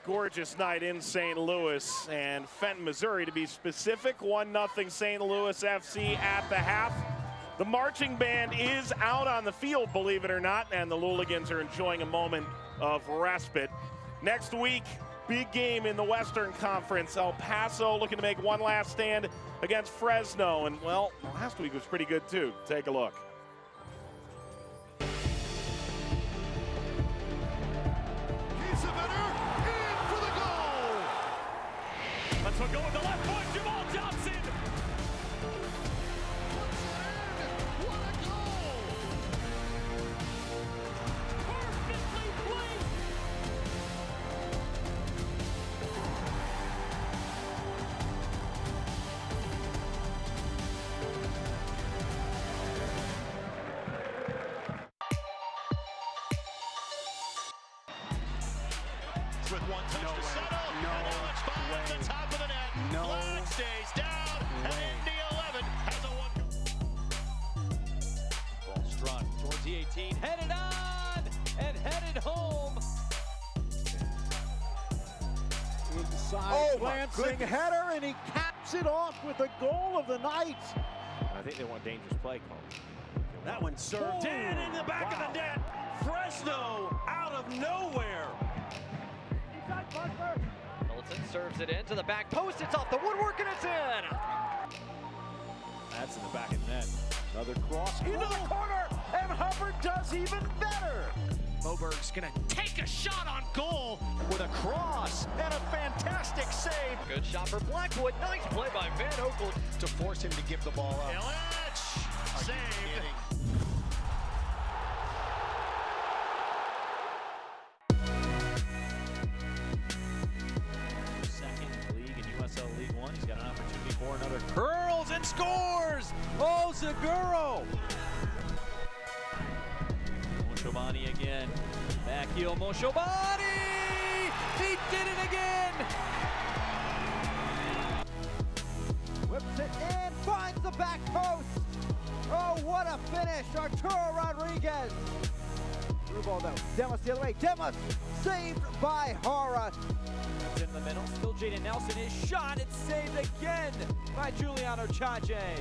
Gorgeous night in St. Louis and Fenton, Missouri, to be specific. 1-0 St. Louis FC at the half. The marching band is out on the field, believe it or not, and the Louligans are enjoying a moment of respite. Next week, big game in the Western Conference. El Paso looking to make one last stand against Fresno. And, well, last week was pretty good, too. Take a look. So go with the left foot, Jamal Johnson. What a goal! Perfectly placed. With one touch to settle, and now it's five at the top of the net. Black stays down, and Indy 11 has a one. Ball struck towards the 18, headed on and headed home. Inside, glancing header, and he caps it off with the goal of the night. I think they want dangerous play call. That one served Dan in the back of the net. Fresno out of nowhere. Milton serves it into the back post. It's off the woodwork and it's in. That's in the back of the net. Another cross into the corner, and Hubbard does even better. Moberg's gonna take a shot on goal with a cross and a fantastic save. Good shot for Blackwood. Nice play by Van Oekel To force him to give the ball up. Illich saved. Second in the league in USL League One. He's got an opportunity for another curls and scores. Oh, Zaguro. Moshobani again. Back heel, Moshobani. He did it again. Whips it in, finds the back post. Oh, what a finish! Arturo Rodriguez. Through ball though. Demos the other way. Demos saved by Hara. In the middle, still Jaden Nelson. His shot, it's saved again by Giuliano Chache.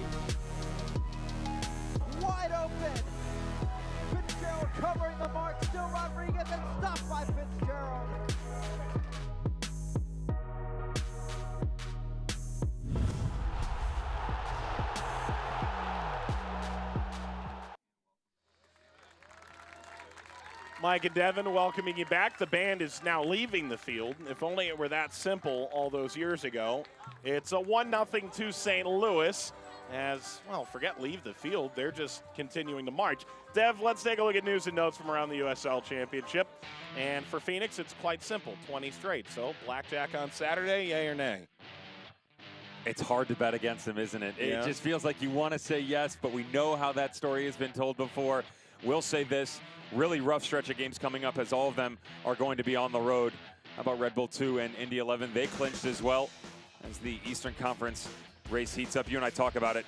Wide open. Fitzgerald covering the mark. Still Rodriguez and stopped by Fitzgerald. Mike and Devin welcoming you back. The band is now leaving the field. If only it were that simple all those years ago. It's a 1-0 to St. Louis. As, well, forget leave the field. They're just continuing to march. Dev, let's take a look at news and notes from around the USL Championship. And for Phoenix, it's quite simple, 20 straight. So blackjack on Saturday, yay or nay? It's hard to bet against them, isn't it? Yeah. It just feels like you want to say yes, but we know how that story has been told before. We'll say this, really rough stretch of games coming up as all of them are going to be on the road. How about Red Bull 2 and Indy 11? They clinched as well as the Eastern Conference race heats up. You and I talk about it.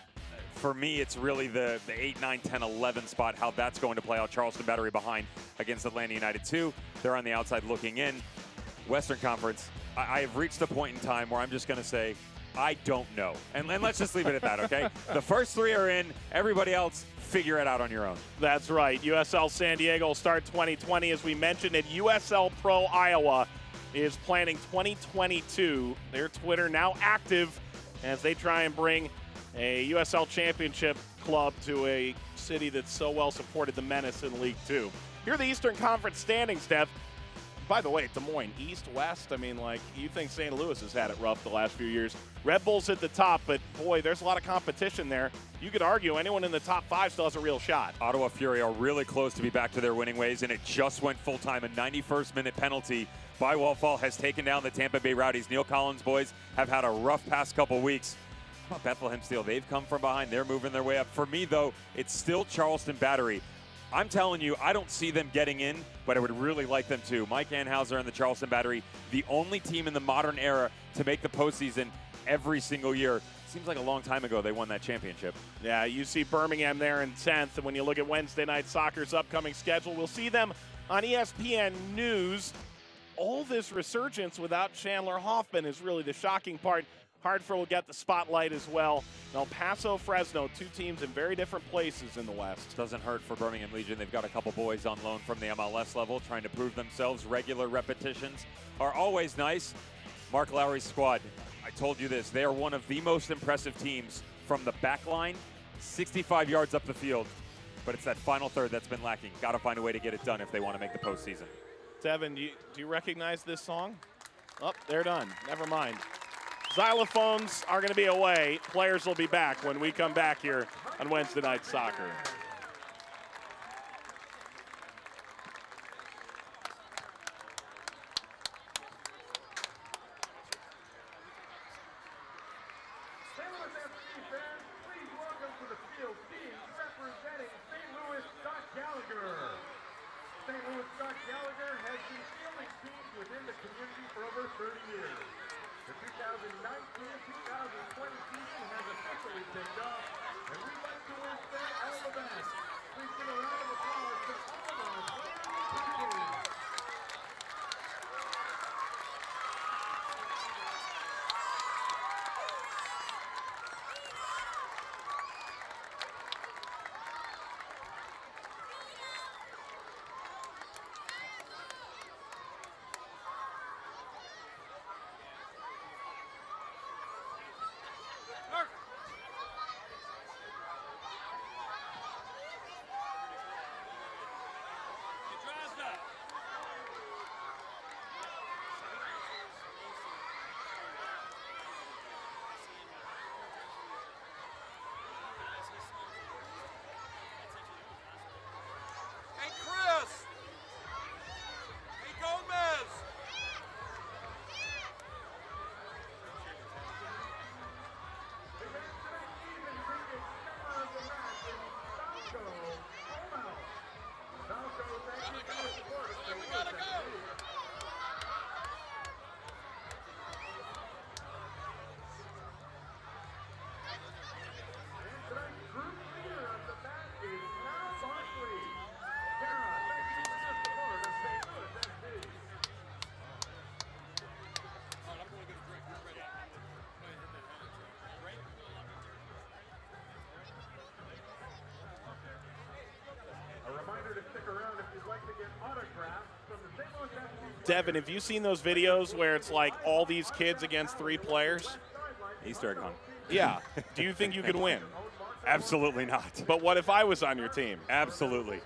For me, it's really the 8, 9, 10, 11 spot, how that's going to play out. Charleston Battery behind against Atlanta United 2. They're on the outside looking in. Western Conference, I have reached a point in time where I'm just going to say, I don't know. And let's just leave it at that, okay? The first 3 are in. Everybody else, figure it out on your own. That's right. USL San Diego will start 2020. As we mentioned, at USL Pro Iowa is planning 2022. Their Twitter now active as they try and bring a USL Championship club to a city that's so well supported the Menace in League 2. Here are the Eastern Conference standings, Steph. By the way, Des Moines, East, West, I mean, like, you think St. Louis has had it rough the last few years. Red Bull's at the top, but, boy, there's a lot of competition there. You could argue anyone in the top 5 still has a real shot. Ottawa Fury are really close to be back to their winning ways, and it just went full-time. A 91st-minute penalty by Wallfall has taken down the Tampa Bay Rowdies. Neil Collins' boys have had a rough past couple weeks. How about Bethlehem Steel? They've come from behind. They're moving their way up. For me, though, it's still Charleston Battery. I'm telling you, I don't see them getting in, but I would really like them to. Mike Anhauser and the Charleston Battery, the only team in the modern era to make the postseason every single year. Seems like a long time ago they won that championship. Yeah, you see Birmingham there in 10th, and when you look at Wednesday Night Soccer's upcoming schedule, we'll see them on ESPN News. All this resurgence without Chandler Hoffman is really the shocking part. Hartford will get the spotlight as well. El Paso, Fresno, 2 teams in very different places in the West. Doesn't hurt for Birmingham Legion. They've got a couple boys on loan from the MLS level trying to prove themselves. Regular repetitions are always nice. Mark Lowry's squad, I told you this, they are one of the most impressive teams from the back line, 65 yards up the field. But it's that final third that's been lacking. Got to find a way to get it done if they want to make the postseason. Devin, do you recognize this song? Oh, they're done. Never mind. Xylophones are going to be away. Players will be back when we come back here on Wednesday Night Soccer. St. Louis FC fans, please welcome to the field team representing St. Louis Scott Gallagher. St. Louis Scott Gallagher has been fielding teams within the community for over 30 years. The 2019-2020 season has officially kicked off, and we'd like to wish them all the best. Please give a round of applause to all of our players and teams. around if you'd like to get autographs from the St. Louis FC. Devin, have you seen those videos where it's like all these kids against 3 players? Easter egg hunt. Yeah. Do you think you could win? Absolutely not. But what if I was on your team? Absolutely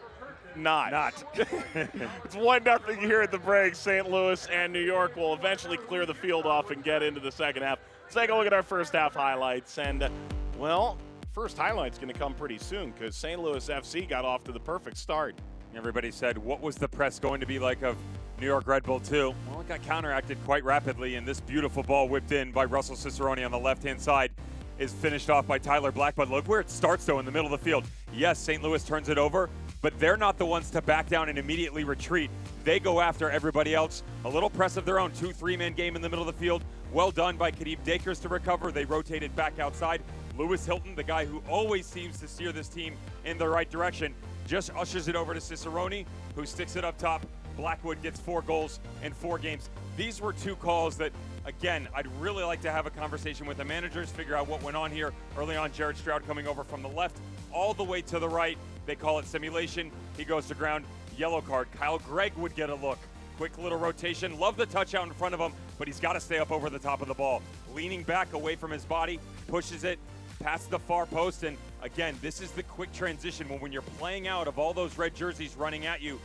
not. It's 1-0 here at the break. St. Louis and New York will eventually clear the field off and get into the second half. Let's take a look at our first half highlights. And, well, first highlight's going to come pretty soon because St. Louis FC got off to the perfect start. Everybody said, what was the press going to be like of New York Red Bull 2? Well, it got counteracted quite rapidly, and this beautiful ball whipped in by Russell Cicerone on the left-hand side is finished off by Tyler Blackwood. Look where it starts, though, in the middle of the field. Yes, St. Louis turns it over, but they're not the ones to back down and immediately retreat. They go after everybody else. A little press of their own, 2-3-man game in the middle of the field. Well done by Kadeem Dakers to recover. They rotated back outside. Lewis Hilton, the guy who always seems to steer this team in the right direction, just ushers it over to Cicerone, who sticks it up top. Blackwood gets 4 goals in 4 games. These were 2 calls that, again, I'd really like to have a conversation with the managers, figure out what went on here. Early on, Jared Stroud coming over from the left all the way to the right. They call it simulation. He goes to ground. Yellow card. Kyle Gregg would get a look. Quick little rotation. Love the touch out in front of him, but he's got to stay up over the top of the ball. Leaning back away from his body, pushes it past the far post. And again, this is the quick transition when you're playing out of all those red jerseys running at you.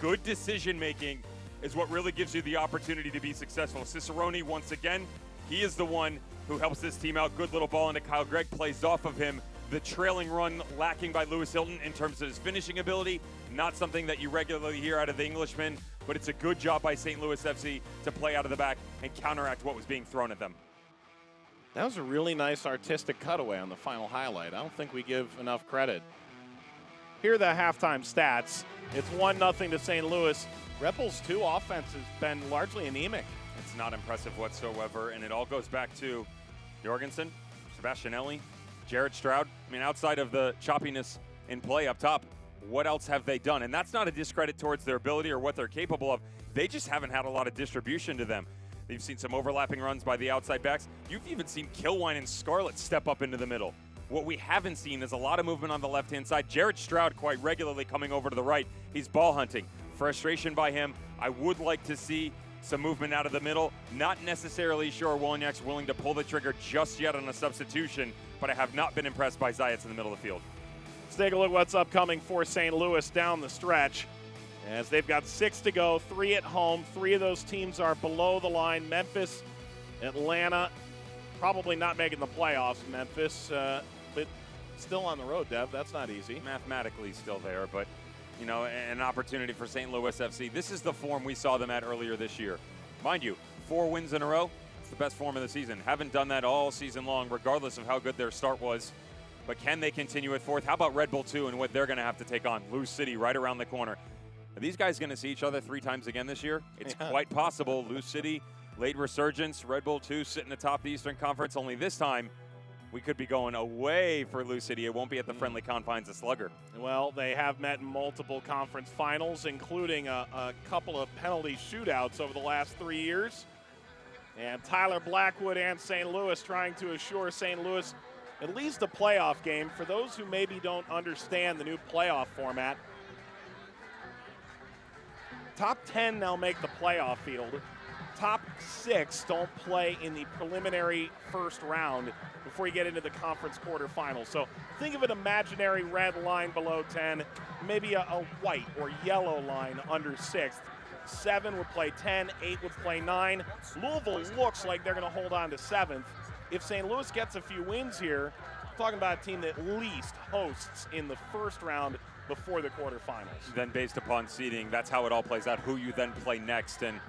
Good decision making is what really gives you the opportunity to be successful. Cicerone, once again, he is the one who helps this team out. Good little ball into Kyle Gregg, plays off of him. The trailing run lacking by Lewis Hilton in terms of his finishing ability. Not something that you regularly hear out of the Englishman, but it's a good job by St. Louis FC to play out of the back and counteract what was being thrown at them. That was a really nice artistic cutaway on the final highlight. I don't think we give enough credit. Here are the halftime stats. It's 1-0 to St. Louis. Red Bulls 2 offense has been largely anemic. It's not impressive whatsoever, and it all goes back to Jorgensen, Sebastianelli, Jared Stroud. I mean, outside of the choppiness in play up top, what else have they done? And that's not a discredit towards their ability or what they're capable of. They just haven't had a lot of distribution to them. You've seen some overlapping runs by the outside backs. You've even seen Kilwine and Scarlett step up into the middle. What we haven't seen is a lot of movement on the left-hand side. Jared Stroud quite regularly coming over to the right. He's ball hunting. Frustration by him. I would like to see some movement out of the middle. Not necessarily sure Woliak's willing to pull the trigger just yet on a substitution, but I have not been impressed by Zayats in the middle of the field. Let's take a look what's upcoming for St. Louis down the stretch. As they've got 6 to go, 3 at home. 3 of those teams are below the line. Memphis, Atlanta, probably not making the playoffs. Memphis, but still on the road, Dev. That's not easy. Mathematically still there, but, you know, an opportunity for St. Louis FC. This is the form we saw them at earlier this year. Mind you, 4 wins in a row. It's the best form of the season. Haven't done that all season long, regardless of how good their start was. But can they continue at 4th? How about Red Bull 2 and what they're going to have to take on? Lou City right around the corner. Are these guys going to see each other 3 times again this year? It's quite possible. Lou City, late resurgence. Red Bull 2 sitting atop the Eastern Conference. Only this time, we could be going away for Lou City. It won't be at the friendly confines of Slugger. Well, they have met in multiple conference finals, including a couple of penalty shootouts over the last 3 years. And Tyler Blackwood and St. Louis trying to assure St. Louis at least a playoff game. For those who maybe don't understand the new playoff format, top 10 now make the playoff field. Top 6 don't play in the preliminary first round before you get into the conference quarterfinals. So think of an imaginary red line below 10, maybe a white or yellow line under 6th. 7 would play 10, 8 would play 9. Louisville looks like they're going to hold on to 7th. If St. Louis gets a few wins here, we're talking about a team that at least hosts in the first round before the quarterfinals. Then based upon seeding, that's how it all plays out, who you then play next. And,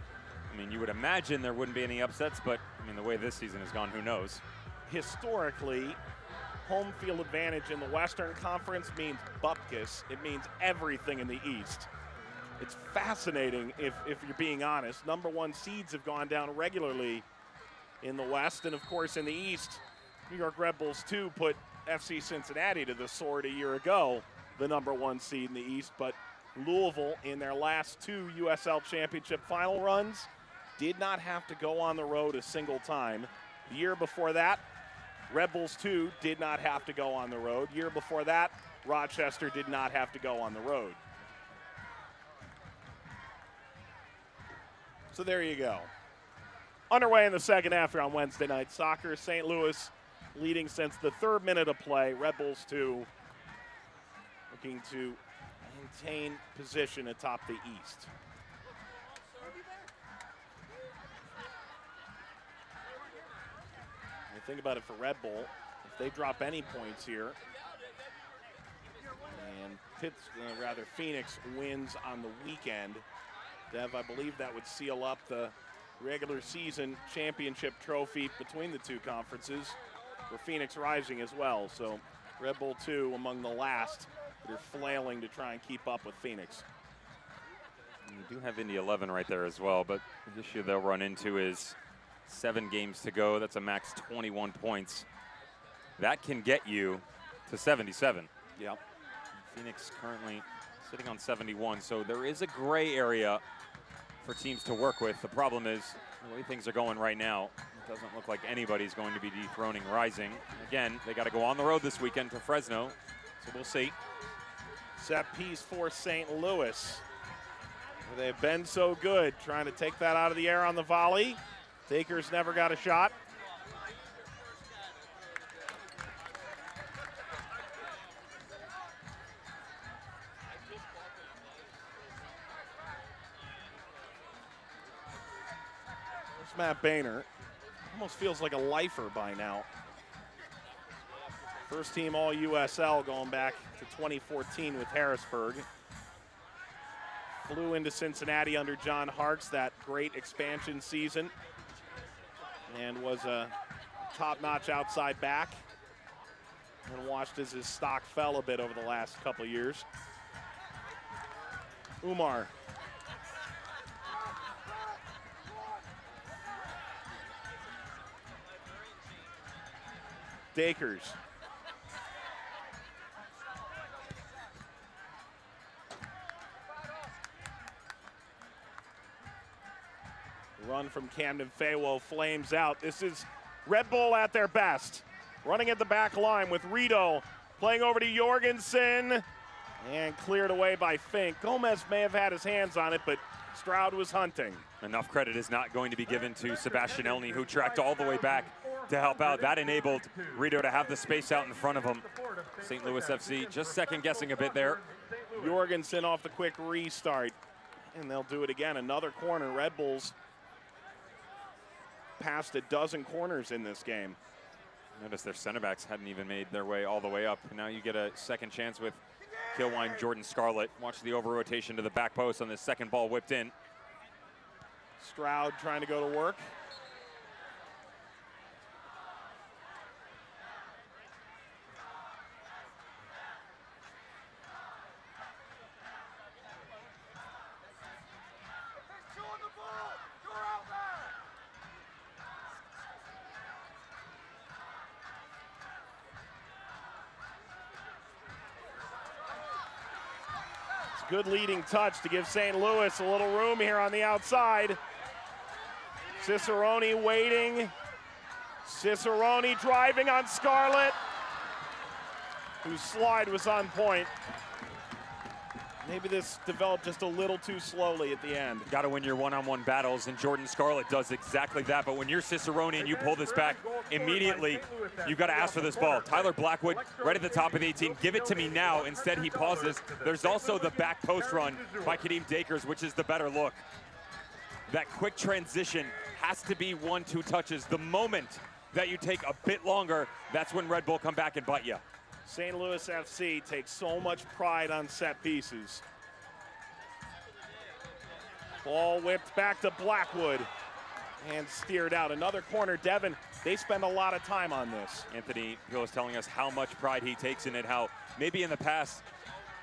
I mean, you would imagine there wouldn't be any upsets, but, I mean, the way this season has gone, who knows? Historically, home field advantage in the Western Conference means bupkis. It means everything in the East. It's fascinating, if you're being honest. Number 1 seeds have gone down regularly in the West, and of course in the East, New York Red Bulls 2 put FC Cincinnati to the sword a year ago, the number 1 seed in the East. But Louisville, in their last 2 USL Championship final runs, did not have to go on the road a single time. The year before that, Red Bulls 2 did not have to go on the road. Year before that, Rochester did not have to go on the road. So there you go. Underway in the second half here on Wednesday Night Soccer. St. Louis leading since the 3rd minute of play. Red Bulls 2 looking to maintain position atop the East. And think about it for Red Bull. If they drop any points here, and Phoenix wins on the weekend, Dev, I believe that would seal up the regular season championship trophy between the two conferences for Phoenix Rising as well. So Red Bull 2 among the last that are flailing to try and keep up with Phoenix. And you do have Indy 11 right there as well, but the issue they'll run into is 7 games to go. That's a max 21 points. That can get you to 77. Yep. Phoenix currently sitting on 71, so there is a gray area for teams to work with. The problem is the way things are going right now, it doesn't look like anybody's going to be dethroning Rising. Again, they got to go on the road this weekend to Fresno, so we'll see. Set piece for St. Louis. They've been so good trying to take that out of the air on the volley. Dakers never got a shot. There's Matt Boehner. Almost feels like a lifer by now. First team All-USL going back to 2014 with Harrisburg. Flew into Cincinnati under John Harkes that great expansion season and was a top-notch outside back, and watched as his stock fell a bit over the last couple of years. Umar. Dakers. Run from Camden Fayewo flames out. This is Red Bull at their best. Running at the back line with Rito playing over to Jorgensen and cleared away by Fink. Gomez may have had his hands on it, but Stroud was hunting. Enough credit is not going to be given to Sebastian Elney, who tracked all the way back to help out. That enabled Rito to have the space out in front of him. St. Louis FC just second-guessing a bit there. Jorgensen off the quick restart, and they'll do it again. Another corner. Red Bulls passed a dozen corners in this game. Notice their center backs hadn't even made their way all the way up. Now you get a second chance with Kilwine Jordan Scarlett. Watch the over-rotation to the back post on this second ball whipped in. Stroud trying to go to work. Good leading touch to give St. Louis a little room here on the outside. Cicerone waiting. Cicerone driving on Scarlett, whose slide was on point. Maybe this developed just a little too slowly at the end. Got to win your one-on-one battles, and Jordan Scarlett does exactly that. But when you're Cicerone and you pull this back immediately, you've got to ask for this ball. Tyler Blackwood right at the top of the 18. Give it to me now. Instead, he pauses. There's also the back post run by Kadeem Dakers, which is the better look. That quick transition has to be 1-2 touches. The moment that you take a bit longer, that's when Red Bull come back and bite you. St. Louis FC takes so much pride on set pieces. Ball whipped back to Blackwood and steered out. Another corner. Devin, they spend a lot of time on this. Anthony Hill is telling us how much pride he takes in it, how maybe in the past,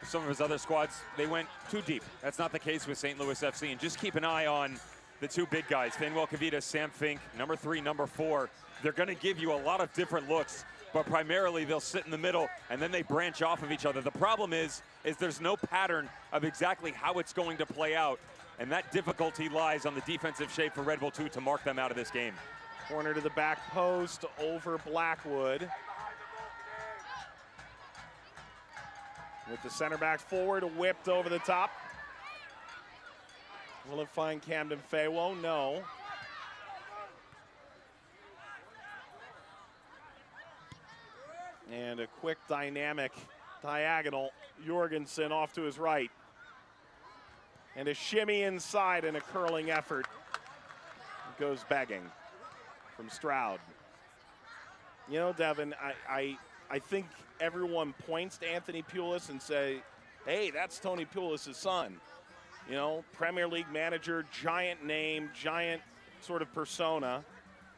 some of his other squads, they went too deep. That's not the case with St. Louis FC. And just keep an eye on the two big guys, Fanuel Kavita, Sam Fink, number 3, number 4. They're going to give you a lot of different looks, but primarily they'll sit in the middle and then they branch off of each other. The problem is there's no pattern of exactly how it's going to play out, and that difficulty lies on the defensive shape for Red Bull 2 to mark them out of this game. Corner to the back post over Blackwood. With the center back forward, whipped over the top. Will it find Camden Fayewo? No. And a quick dynamic diagonal. Jorgensen off to his right. And a shimmy inside and a curling effort. Goes begging from Stroud. You know, Devin, I think everyone points to Anthony Pulis and say, hey, that's Tony Pulis' son. You know, Premier League manager, giant name, giant sort of persona.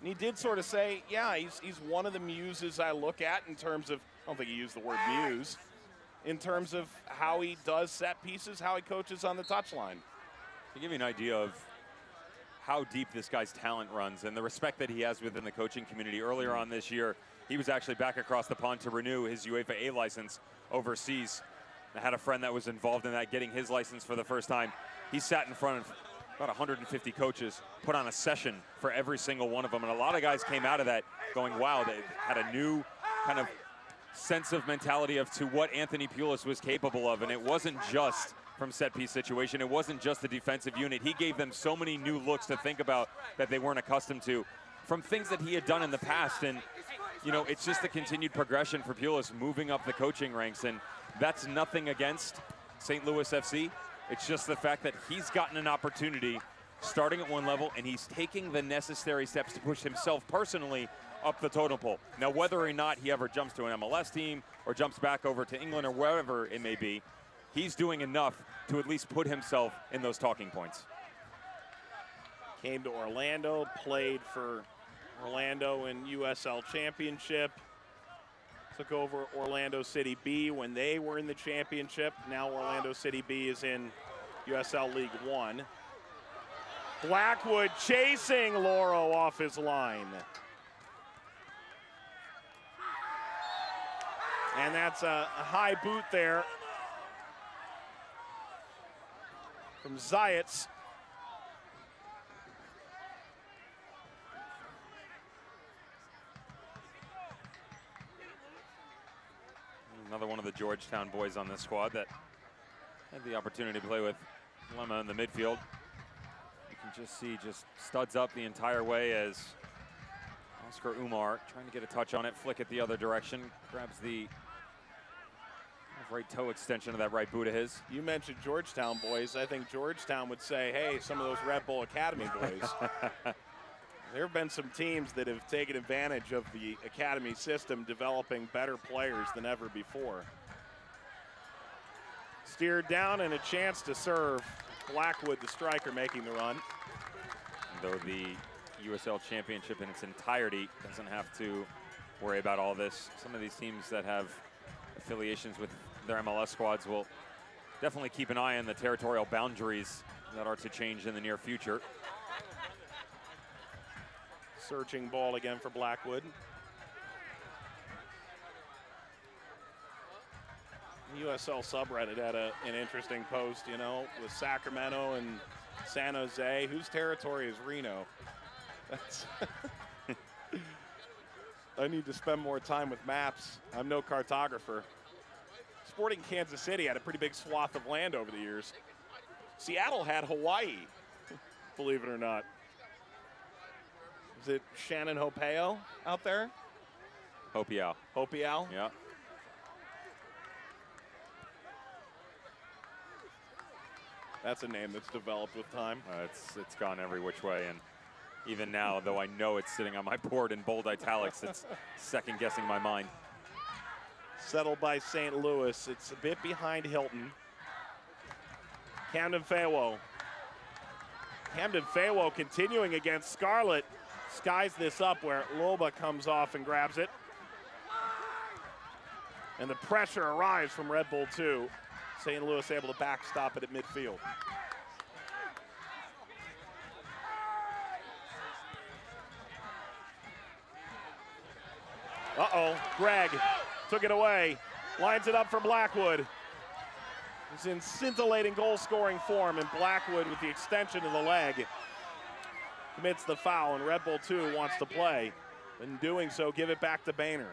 And he did sort of say, yeah, he's one of the muses I look at in terms of, I don't think he used the word muse, in terms of how he does set pieces, how he coaches on the touchline. To give you an idea of how deep this guy's talent runs and the respect that he has within the coaching community. Earlier on this year, he was actually back across the pond to renew his UEFA A license overseas. I had a friend that was involved in that, getting his license for the first time. He sat in front of about 150 coaches, put on a session for every single one of them. And a lot of guys came out of that going, wow, they had a new kind of sense of mentality of to what Anthony Pulis was capable of. And it wasn't just from set piece situation. It wasn't just the defensive unit. He gave them so many new looks to think about that they weren't accustomed to from things that he had done in the past. And, you know, it's just the continued progression for Pulis moving up the coaching ranks. And that's nothing against St. Louis FC. It's just the fact that he's gotten an opportunity starting at one level and he's taking the necessary steps to push himself personally up the totem pole. Now, whether or not he ever jumps to an MLS team or jumps back over to England or wherever it may be, he's doing enough to at least put himself in those talking points. Came to Orlando, played for Orlando in USL Championship. Took over Orlando City B when they were in the championship. Now Orlando City B is in USL League One. Blackwood chasing Loro off his line. And that's a high boot there from Zayats. Another one of the Georgetown boys on this squad that had the opportunity to play with Lemma in the midfield. You can just see just studs up the entire way as Oscar Umar trying to get a touch on it, flick it the other direction, grabs the right toe extension of that right boot of his. You mentioned Georgetown boys. I think Georgetown would say, hey, some of those Red Bull Academy boys. There have been some teams that have taken advantage of the academy system, developing better players than ever before. Steered down and a chance to serve. Blackwood, the striker, making the run. Though the USL Championship in its entirety doesn't have to worry about all this. Some of these teams that have affiliations with their MLS squads will definitely keep an eye on the territorial boundaries that are to change in the near future. Searching ball again for Blackwood. The USL subreddit had an interesting post, you know, with Sacramento and San Jose. Whose territory is Reno? That's I need to spend more time with maps. I'm no cartographer. Sporting Kansas City had a pretty big swath of land over the years. Seattle had Hawaii, believe it or not. Is it Shannon Hopeo out there? Hopiao. Hopiao? Yeah. That's a name that's developed with time. It's gone every which way, and even now, though I know it's sitting on my board in bold italics, it's second guessing my mind. Settled by St. Louis. It's a bit behind Hilton. Camden Fayewo. Camden Fayewo continuing against Scarlett. Skies this up where Loba comes off and grabs it. And the pressure arrives from Red Bull 2. St. Louis able to backstop it at midfield. Uh-oh, Greg took it away. Lines it up for Blackwood. He's in scintillating goal-scoring form, and Blackwood with the extension of the leg commits the foul, and Red Bull 2 wants to play. In doing so, give it back to Boehner.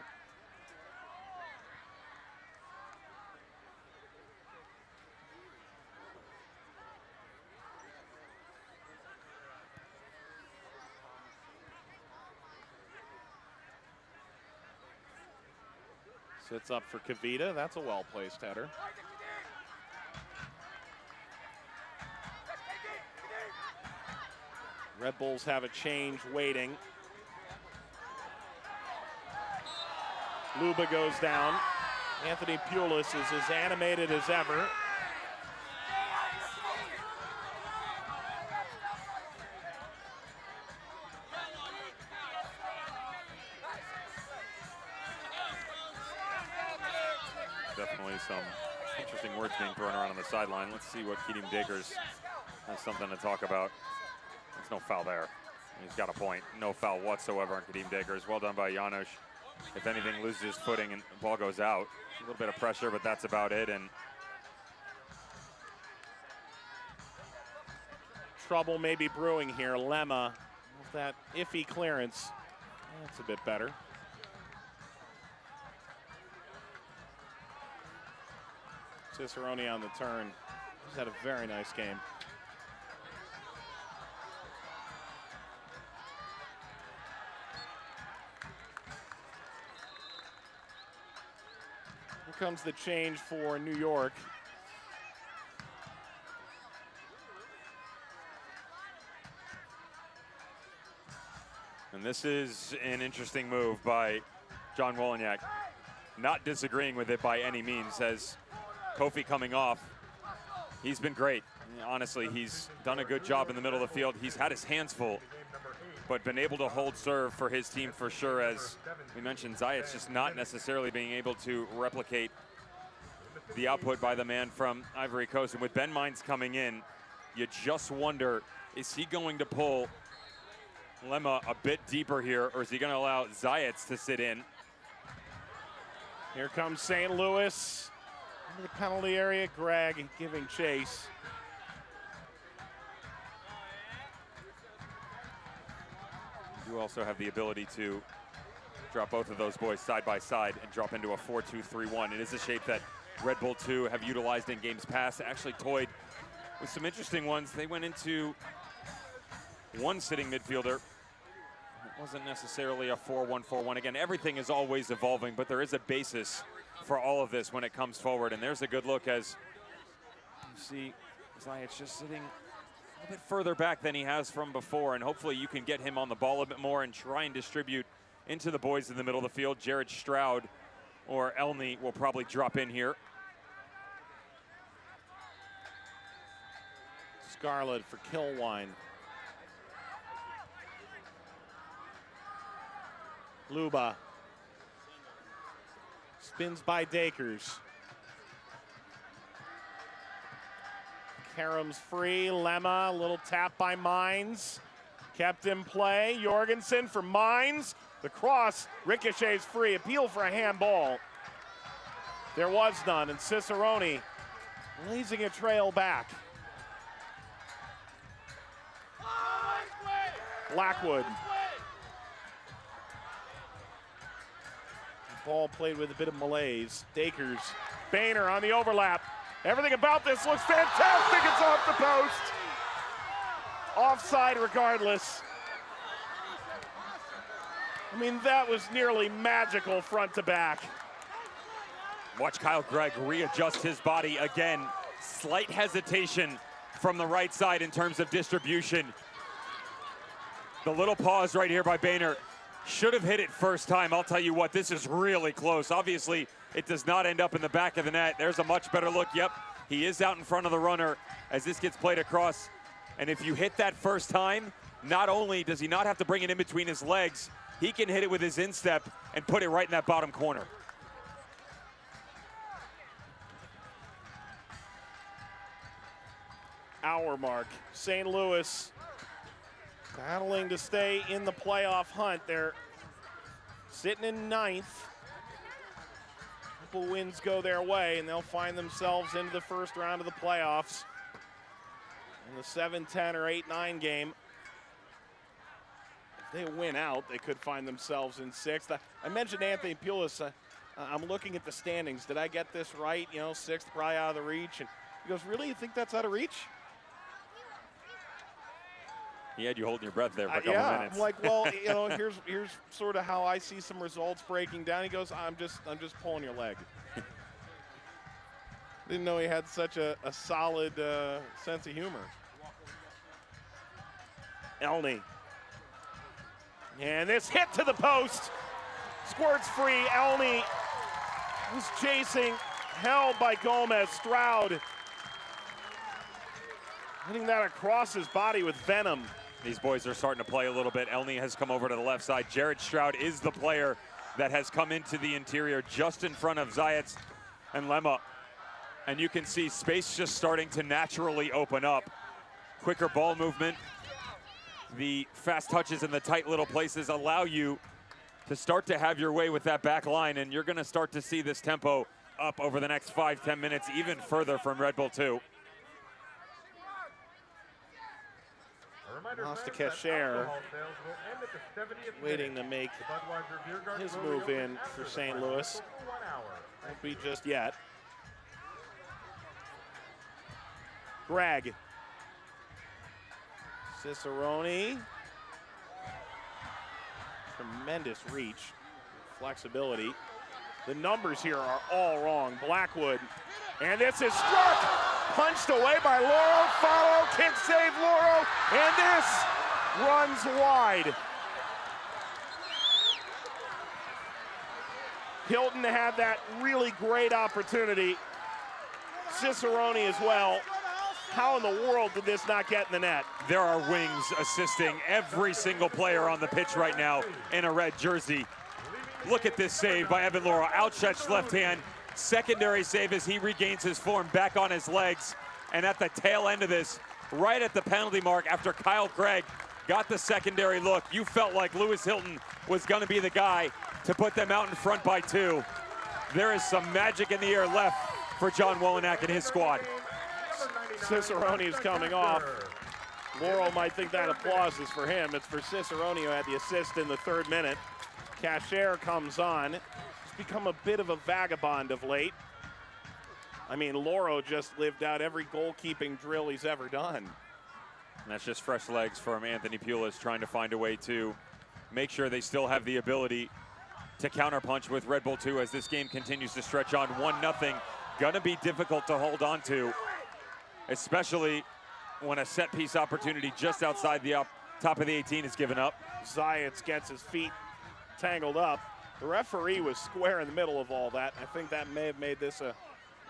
Sits up for Kavita. That's a well-placed header. Red Bulls have a change waiting. Luba goes down. Anthony Pulis is as animated as ever. Definitely some interesting words being thrown around on the sideline. Let's see what Keating Diggers has something to talk about. There's no foul there. He's got a point. No foul whatsoever on Keating Diggers. Well done by Janos. If anything, loses his footing and the ball goes out. A little bit of pressure, but that's about it. And trouble may be brewing here. Lemma with that iffy clearance. That's a bit better. Cicerone on the turn. He's had a very nice game. Here comes the change for New York. And this is an interesting move by John Wolyniak. Not disagreeing with it by any means, as Kofi coming off, he's been great. Honestly, he's done a good job in the middle of the field. He's had his hands full, but been able to hold serve for his team for sure. As we mentioned, Zayat's just not necessarily being able to replicate the output by the man from Ivory Coast. And with Ben Mines coming in, you just wonder, is he going to pull Lemma a bit deeper here, or is he going to allow Zayat to sit in? Here comes St. Louis into the penalty area. Gregg giving chase. You also have the ability to drop both of those boys side by side and drop into a 4-2-3-1. It is a shape that Red Bull 2 have utilized in games past. Actually toyed with some interesting ones. They went into one sitting midfielder. It wasn't necessarily a 4-1-4-1. Again, everything is always evolving, but there is a basis for all of this when it comes forward. And there's a good look as you see Zayat just sitting a little bit further back than he has from before, and hopefully you can get him on the ball a bit more and try and distribute into the boys in the middle of the field. Jared Stroud or Elney will probably drop in here. Scarlett for Kilwine. Luba. Spins by Dakers. Karam's free. Lemma, a little tap by Mines. Kept in play. Jorgensen for Mines. The cross ricochets free. Appeal for a handball. There was none, and Cicerone blazing a trail back. Blackwood. Ball played with a bit of malaise. Dakers. Boehner on the overlap. Everything about this looks fantastic. It's off the post. Offside regardless. I mean, that was nearly magical front to back. Watch Kyle Gregg readjust his body again. Slight hesitation from the right side in terms of distribution. The little pause right here by Boehner. Should have hit it first time. I'll tell you what, this is really close. Obviously, it does not end up in the back of the net. There's a much better look. Yep, he is out in front of the runner as this gets played across. And if you hit that first time, not only does he not have to bring it in between his legs, he can hit it with his instep and put it right in that bottom corner. Hour mark. St. Louis battling to stay in the playoff hunt. They're sitting in ninth. Couple wins go their way, and they'll find themselves into the first round of the playoffs. In the 7-10 or 8-9 game, if they win out, they could find themselves in sixth. I mentioned Anthony Pulis. I'm looking at the standings. Did I get this right? You know, sixth, probably out of the reach. And he goes, really? You think that's out of reach? He had you holding your breath there for a couple minutes. I'm like, well, you know, here's sort of how I see some results breaking down. He goes, I'm just pulling your leg. Didn't know he had such a solid sense of humor. Elney. And this hit to the post. Squirts free. Elney was chasing, held by Gomez. Stroud hitting that across his body with venom. These boys are starting to play a little bit. Elney has come over to the left side. Jared Stroud is the player that has come into the interior just in front of Zayats and Lemma. And you can see space just starting to naturally open up. Quicker ball movement. The fast touches in the tight little places allow you to start to have your way with that back line, and you're going to start to see this tempo up over the next 5-10 minutes, even further from Red Bull 2. Lost to Kasher, waiting to make his move in for St. Louis. Won't be just yet. Gregg. Cicerone. Tremendous reach, flexibility. The numbers here are all wrong. Blackwood, and this is struck, punched away by Loro. Follow, kick save Loro, and this runs wide. Hilton had that really great opportunity. Cicerone as well. How in the world did this not get in the net? There are wings assisting every single player on the pitch right now in a red jersey. Look at this save by Evan Loro. Outstretched left hand. Secondary save as he regains his form back on his legs. And at the tail end of this, right at the penalty mark after Kyle Craig got the secondary look, you felt like Lewis Hilton was going to be the guy to put them out in front by 2. There is some magic in the air left for John Wolyniak and his squad. Cicerone is coming off. Loro might think that applause is for him. It's for Cicerone, who had the assist in the 3rd minute. Kasher comes on. He's become a bit of a vagabond of late. I mean, Loro just lived out every goalkeeping drill he's ever done. And that's just fresh legs from Anthony Pulis trying to find a way to make sure they still have the ability to counterpunch with Red Bull 2 as this game continues to stretch on 1-0. Gonna be difficult to hold on to, especially when a set piece opportunity just outside the top of the 18 is given up. Zayats gets his feet tangled up. The referee was square in the middle of all that. I think that may have made this a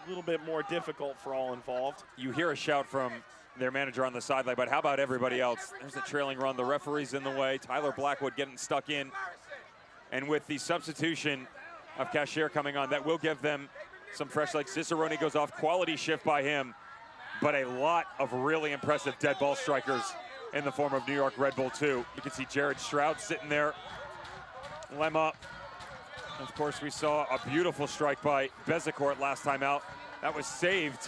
little bit more difficult for all involved. You hear a shout from their manager on the sideline, but how about everybody else? There's a trailing run. The referee's in the way. Tyler Blackwood getting stuck in. And with the substitution of Kasher coming on, that will give them some fresh legs. Cicerone goes off. Quality shift by him. But a lot of really impressive dead ball strikers in the form of New York Red Bull 2. You can see Jared Stroud sitting there. Lemma. Of course, we saw a beautiful strike by Bezecourt last time out. That was saved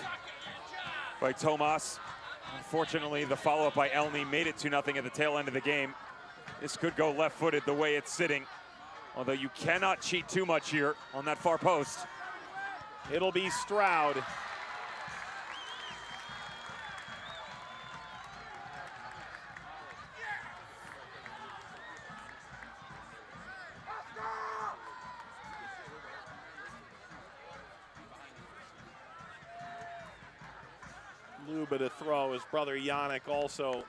by Tomas. Unfortunately, the follow-up by Elney made it 2-0 at the tail end of the game. This could go left-footed the way it's sitting, although you cannot cheat too much here on that far post. It'll be Stroud. Luba to throw. His brother Yannick also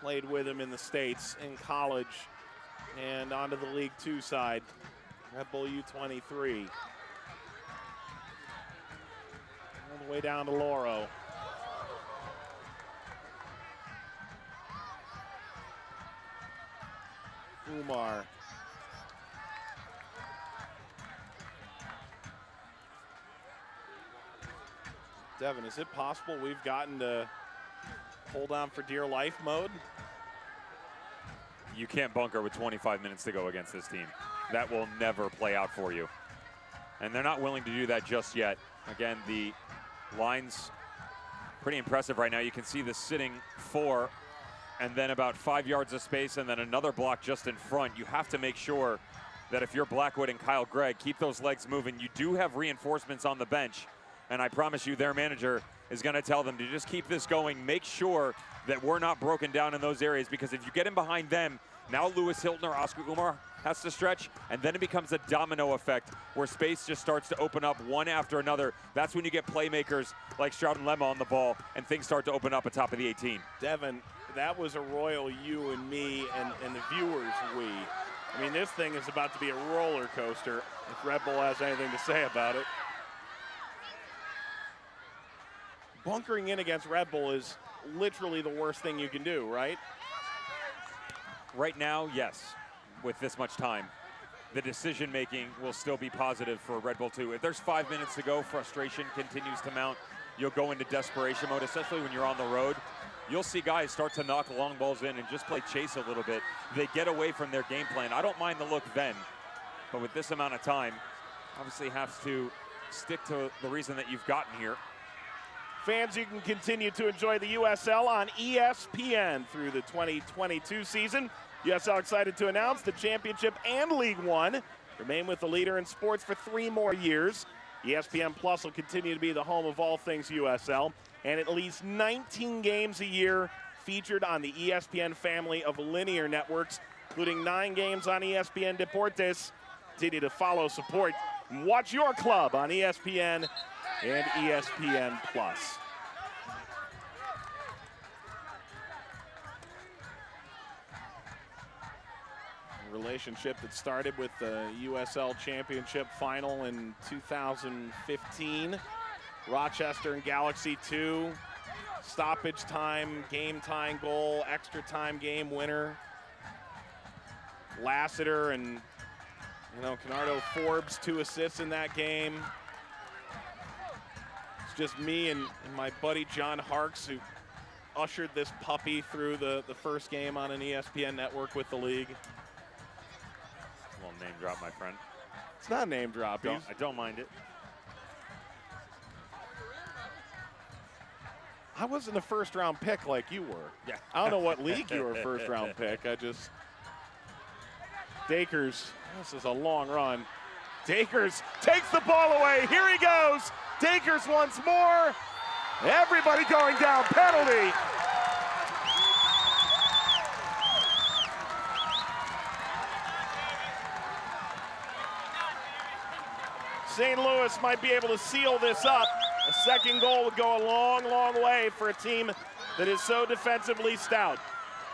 played with him in the States in college and onto the League 2 side. Red Bull U23. All the way down to Loro. Umar. Devin, is it possible we've gotten to hold on for dear life mode? You can't bunker with 25 minutes to go against this team. That will never play out for you. And they're not willing to do that just yet. Again, the line's pretty impressive right now. You can see the sitting 4 and then about 5 yards of space and then another block just in front. You have to make sure that if you're Blackwood and Kyle Craig, keep those legs moving. You do have reinforcements on the bench And I promise you, their manager is going to tell them to just keep this going. Make sure that we're not broken down in those areas, because if you get in behind them, now Lewis Hilton or Oscar Umar has to stretch, and then it becomes a domino effect where space just starts to open up one after another. That's when you get playmakers like Stroud and Lemma on the ball, and things start to open up at top of the 18. Devin, that was a royal you and me and the viewers we. I mean, this thing is about to be a roller coaster, if Red Bull has anything to say about it. Bunkering in against Red Bull is literally the worst thing you can do, right? Right now, yes, with this much time. The decision-making will still be positive for Red Bull 2. If there's 5 minutes to go, frustration continues to mount. You'll go into desperation mode, especially when you're on the road. You'll see guys start to knock long balls in and just play chase a little bit. They get away from their game plan. I don't mind the look then, but with this amount of time, obviously have to stick to the reason that you've gotten here. Fans, you can continue to enjoy the USL on ESPN through the 2022 season. USL excited to announce the championship and League One remain with the leader in sports for 3 more years. ESPN Plus will continue to be the home of all things USL, and at least 19 games a year featured on the ESPN family of linear networks, including 9 games on ESPN Deportes. Continue to follow, support, and watch your club on ESPN and ESPN Plus. A relationship that started with the USL Championship final in 2015. Rochester and Galaxy 2, stoppage time, game tying goal, extra time game winner. Lassiter and Canardo Forbes, 2 assists in that game. It's just me and my buddy John Harks who ushered this puppy through the first game on an ESPN network with the league. A little name drop, my friend. It's not name dropping. I don't mind it. I wasn't a first-round pick like you were. Yeah. I don't know what league you were a first-round pick. Dakers, this is a long run. Dakers takes the ball away. Here he goes. Dakers once more. Everybody going down. Penalty. St. Louis might be able to seal this up. A second goal would go a long, long way for a team that is so defensively stout.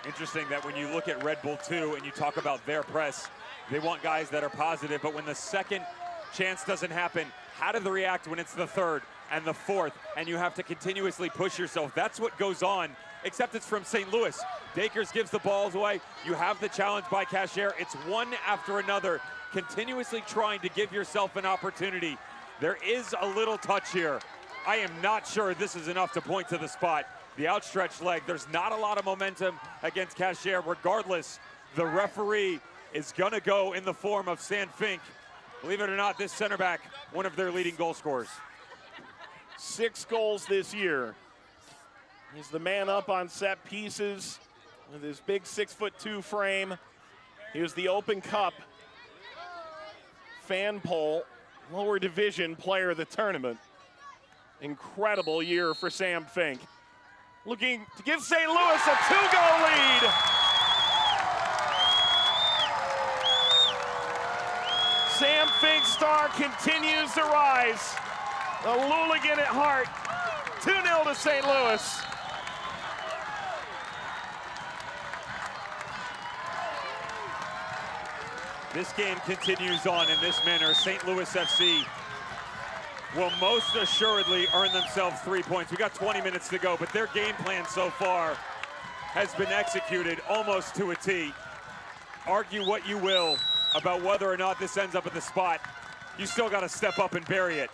Interesting that when you look at Red Bull 2 and you talk about their press, they want guys that are positive, but when the second chance doesn't happen, how do they react when it's the third and the fourth, and you have to continuously push yourself? That's what goes on, except it's from St. Louis. Dakers gives the balls away. You have the challenge by Cashier. It's one after another, continuously trying to give yourself an opportunity. There is a little touch here. I am not sure this is enough to point to the spot. The outstretched leg, there's not a lot of momentum against Cashier. Regardless, the referee is gonna go in the form of Sam Fink. Believe it or not, this center back, one of their leading goal scorers. 6 goals this year. He's the man up on set pieces with his big 6'2" frame. He was the Open Cup fan poll lower division player of the tournament. Incredible year for Sam Fink. Looking to give St. Louis a 2-goal lead. Sam Fink's star continues to rise. The Luligan at heart. 2-0 to St. Louis. This game continues on in this manner. St. Louis FC will most assuredly earn themselves 3 points. We got 20 minutes to go, but their game plan so far has been executed almost to a T. Argue what you will about whether or not this ends up at the spot. You still got to step up and bury it.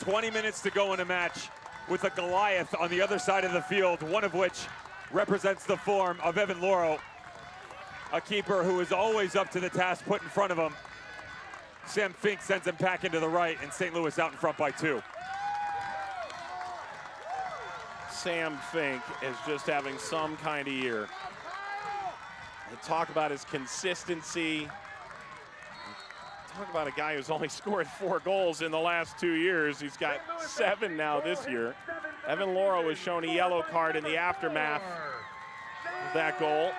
20 minutes to go in a match with a Goliath on the other side of the field, one of which represents the form of Evan Loro, a keeper who is always up to the task put in front of him. Sam Fink sends him back into the right, and St. Louis out in front by 2. Sam Fink is just having some kind of year. They talk about his consistency. Talk about a guy who's only scored 4 goals in the last 2 years. He's got 7 now this year. Evan Louro was shown a yellow card in the aftermath of that goal.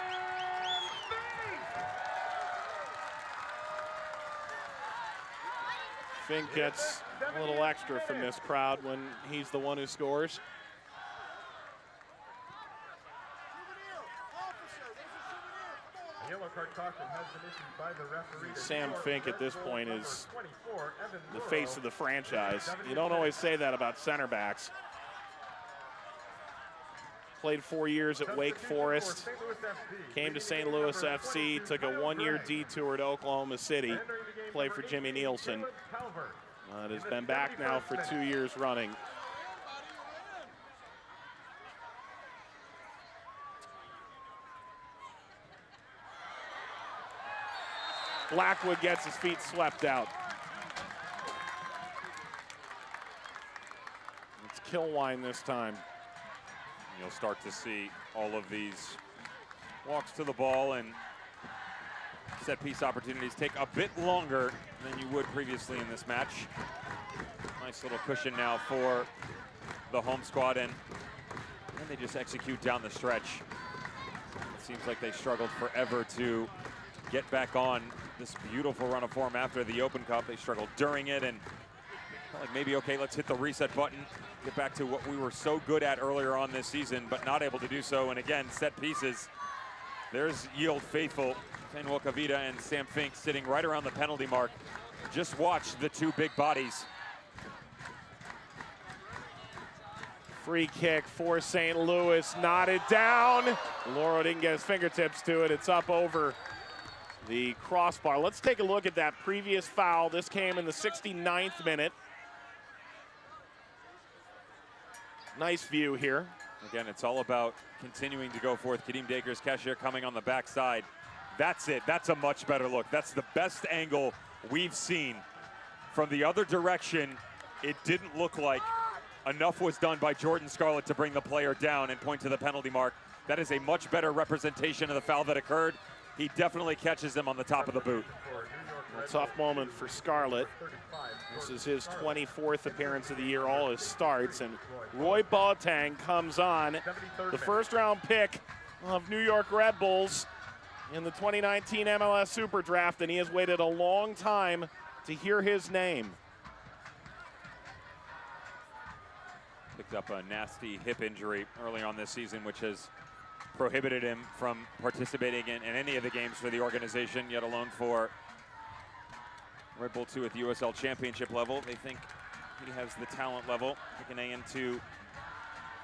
Fink gets a little extra from this crowd when he's the one who scores. Yellow card caution has been issued by the referee. Sam Fink at this point is the face of the franchise. You don't always say that about center backs. Played 4 years at Wake Forest, came to St. Louis FC, took a 1-year detour to Oklahoma City, played for Jimmy Nielsen. Has been back now for 2 years running. Blackwood gets his feet swept out. It's Kilwine this time. You'll start to see all of these walks to the ball and set piece opportunities take a bit longer than you would previously in this match. Nice little cushion now for the home squad, and they just execute down the stretch. It seems like they struggled forever to get back on this beautiful run of form after the Open Cup. They struggled during it and felt like maybe, okay, let's hit the reset button, get back to what we were so good at earlier on this season, but not able to do so. And again, set pieces. There's Yield faithful, Manuel Kavita and Sam Fink sitting right around the penalty mark. Just watch the two big bodies. Free kick for St. Louis, knotted down. Louro didn't get his fingertips to it. It's up over the crossbar. Let's take a look at that previous foul. This came in the 69th minute. Nice view here. Again, it's all about continuing to go forth. Kadeem Dakers Cashier coming on the backside. That's it. That's a much better look. That's the best angle we've seen. From the other direction, it didn't look like enough was done by Jordan Scarlett to bring the player down and point to the penalty mark. That is a much better representation of the foul that occurred. He definitely catches him on the top of the boot. A tough moment for Scarlett. This is his 24th appearance of the year, all his starts, and Roy Boateng comes on, the first-round pick of New York Red Bulls in the 2019 MLS Super Draft, and he has waited a long time to hear his name. Picked up a nasty hip injury early on this season, which has prohibited him from participating in any of the games for the organization, yet alone for Red Bull 2 at the USL Championship level. They think he has the talent level, kicking in to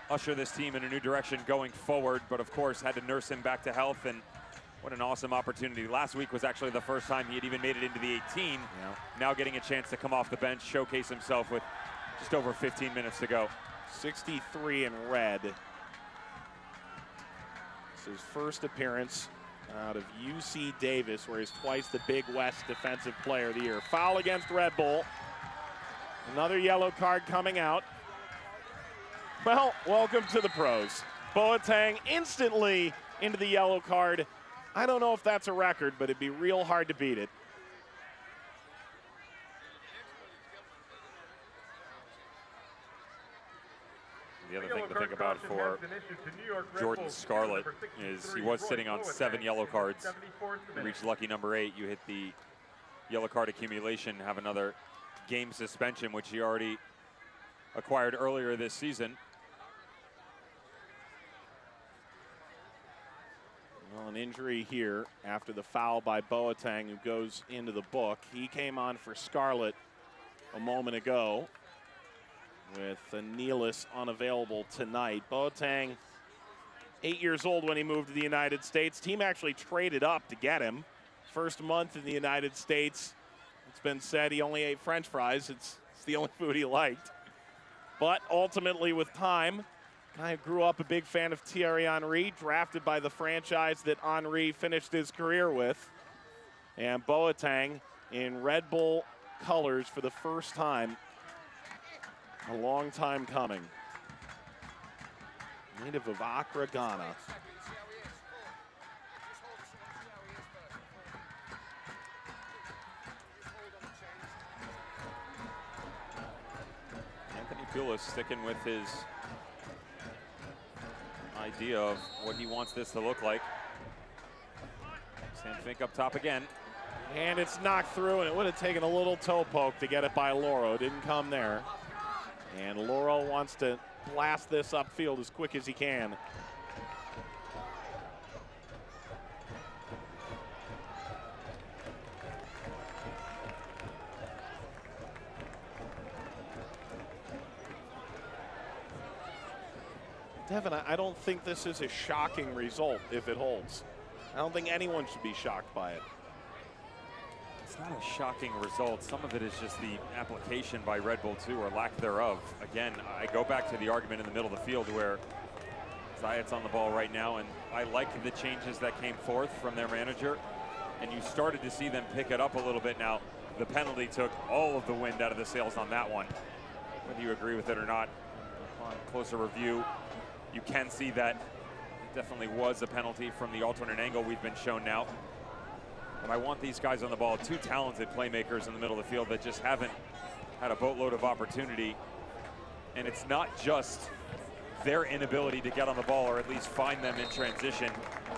usher this team in a new direction going forward, but of course had to nurse him back to health, and what an awesome opportunity. Last week was actually the first time he had even made it into the 18. Yeah. Now getting a chance to come off the bench, showcase himself with just over 15 minutes to go. 63 in red. It's his first appearance out of UC Davis, where he's twice the Big West Defensive Player of the Year. Foul against Red Bull. Another yellow card coming out. Well, welcome to the pros. Boateng instantly into the yellow card. I don't know if that's a record, but it'd be real hard to beat it. The other thing to think about for Jordan Scarlett is he was sitting on 7 yellow cards. He reached lucky number 8. You hit the yellow card accumulation, have another game suspension, which he already acquired earlier this season. Well, an injury here after the foul by Boateng, who goes into the book. He came on for Scarlett a moment ago, with Nealis unavailable tonight. Boateng, 8 years old when he moved to the United States. Team actually traded up to get him. First month in the United States, it's been said he only ate French fries. It's the only food he liked. But ultimately, with time, kind of grew up a big fan of Thierry Henry, drafted by the franchise that Henry finished his career with. And Boateng in Red Bull colors for the first time. A long time coming. Native of Accra, Ghana. Pulis sticking with his idea of what he wants this to look like. Sam Fink up top again. And it's knocked through, and it would have taken a little toe poke to get it by Loro. Didn't come there. And Loro wants to blast this upfield as quick as he can. Devin, I don't think this is a shocking result if it holds. I don't think anyone should be shocked by it. It's not a shocking result. Some of it is just the application by Red Bull 2 or lack thereof. Again, I go back to the argument in the middle of the field where Zayat's on the ball right now, and I like the changes that came forth from their manager, and you started to see them pick it up a little bit now. The penalty took all of the wind out of the sails on that one. Whether you agree with it or not, on closer review, you can see that it definitely was a penalty from the alternate angle we've been shown now. But I want these guys on the ball, two talented playmakers in the middle of the field that just haven't had a boatload of opportunity. And it's not just their inability to get on the ball or at least find them in transition.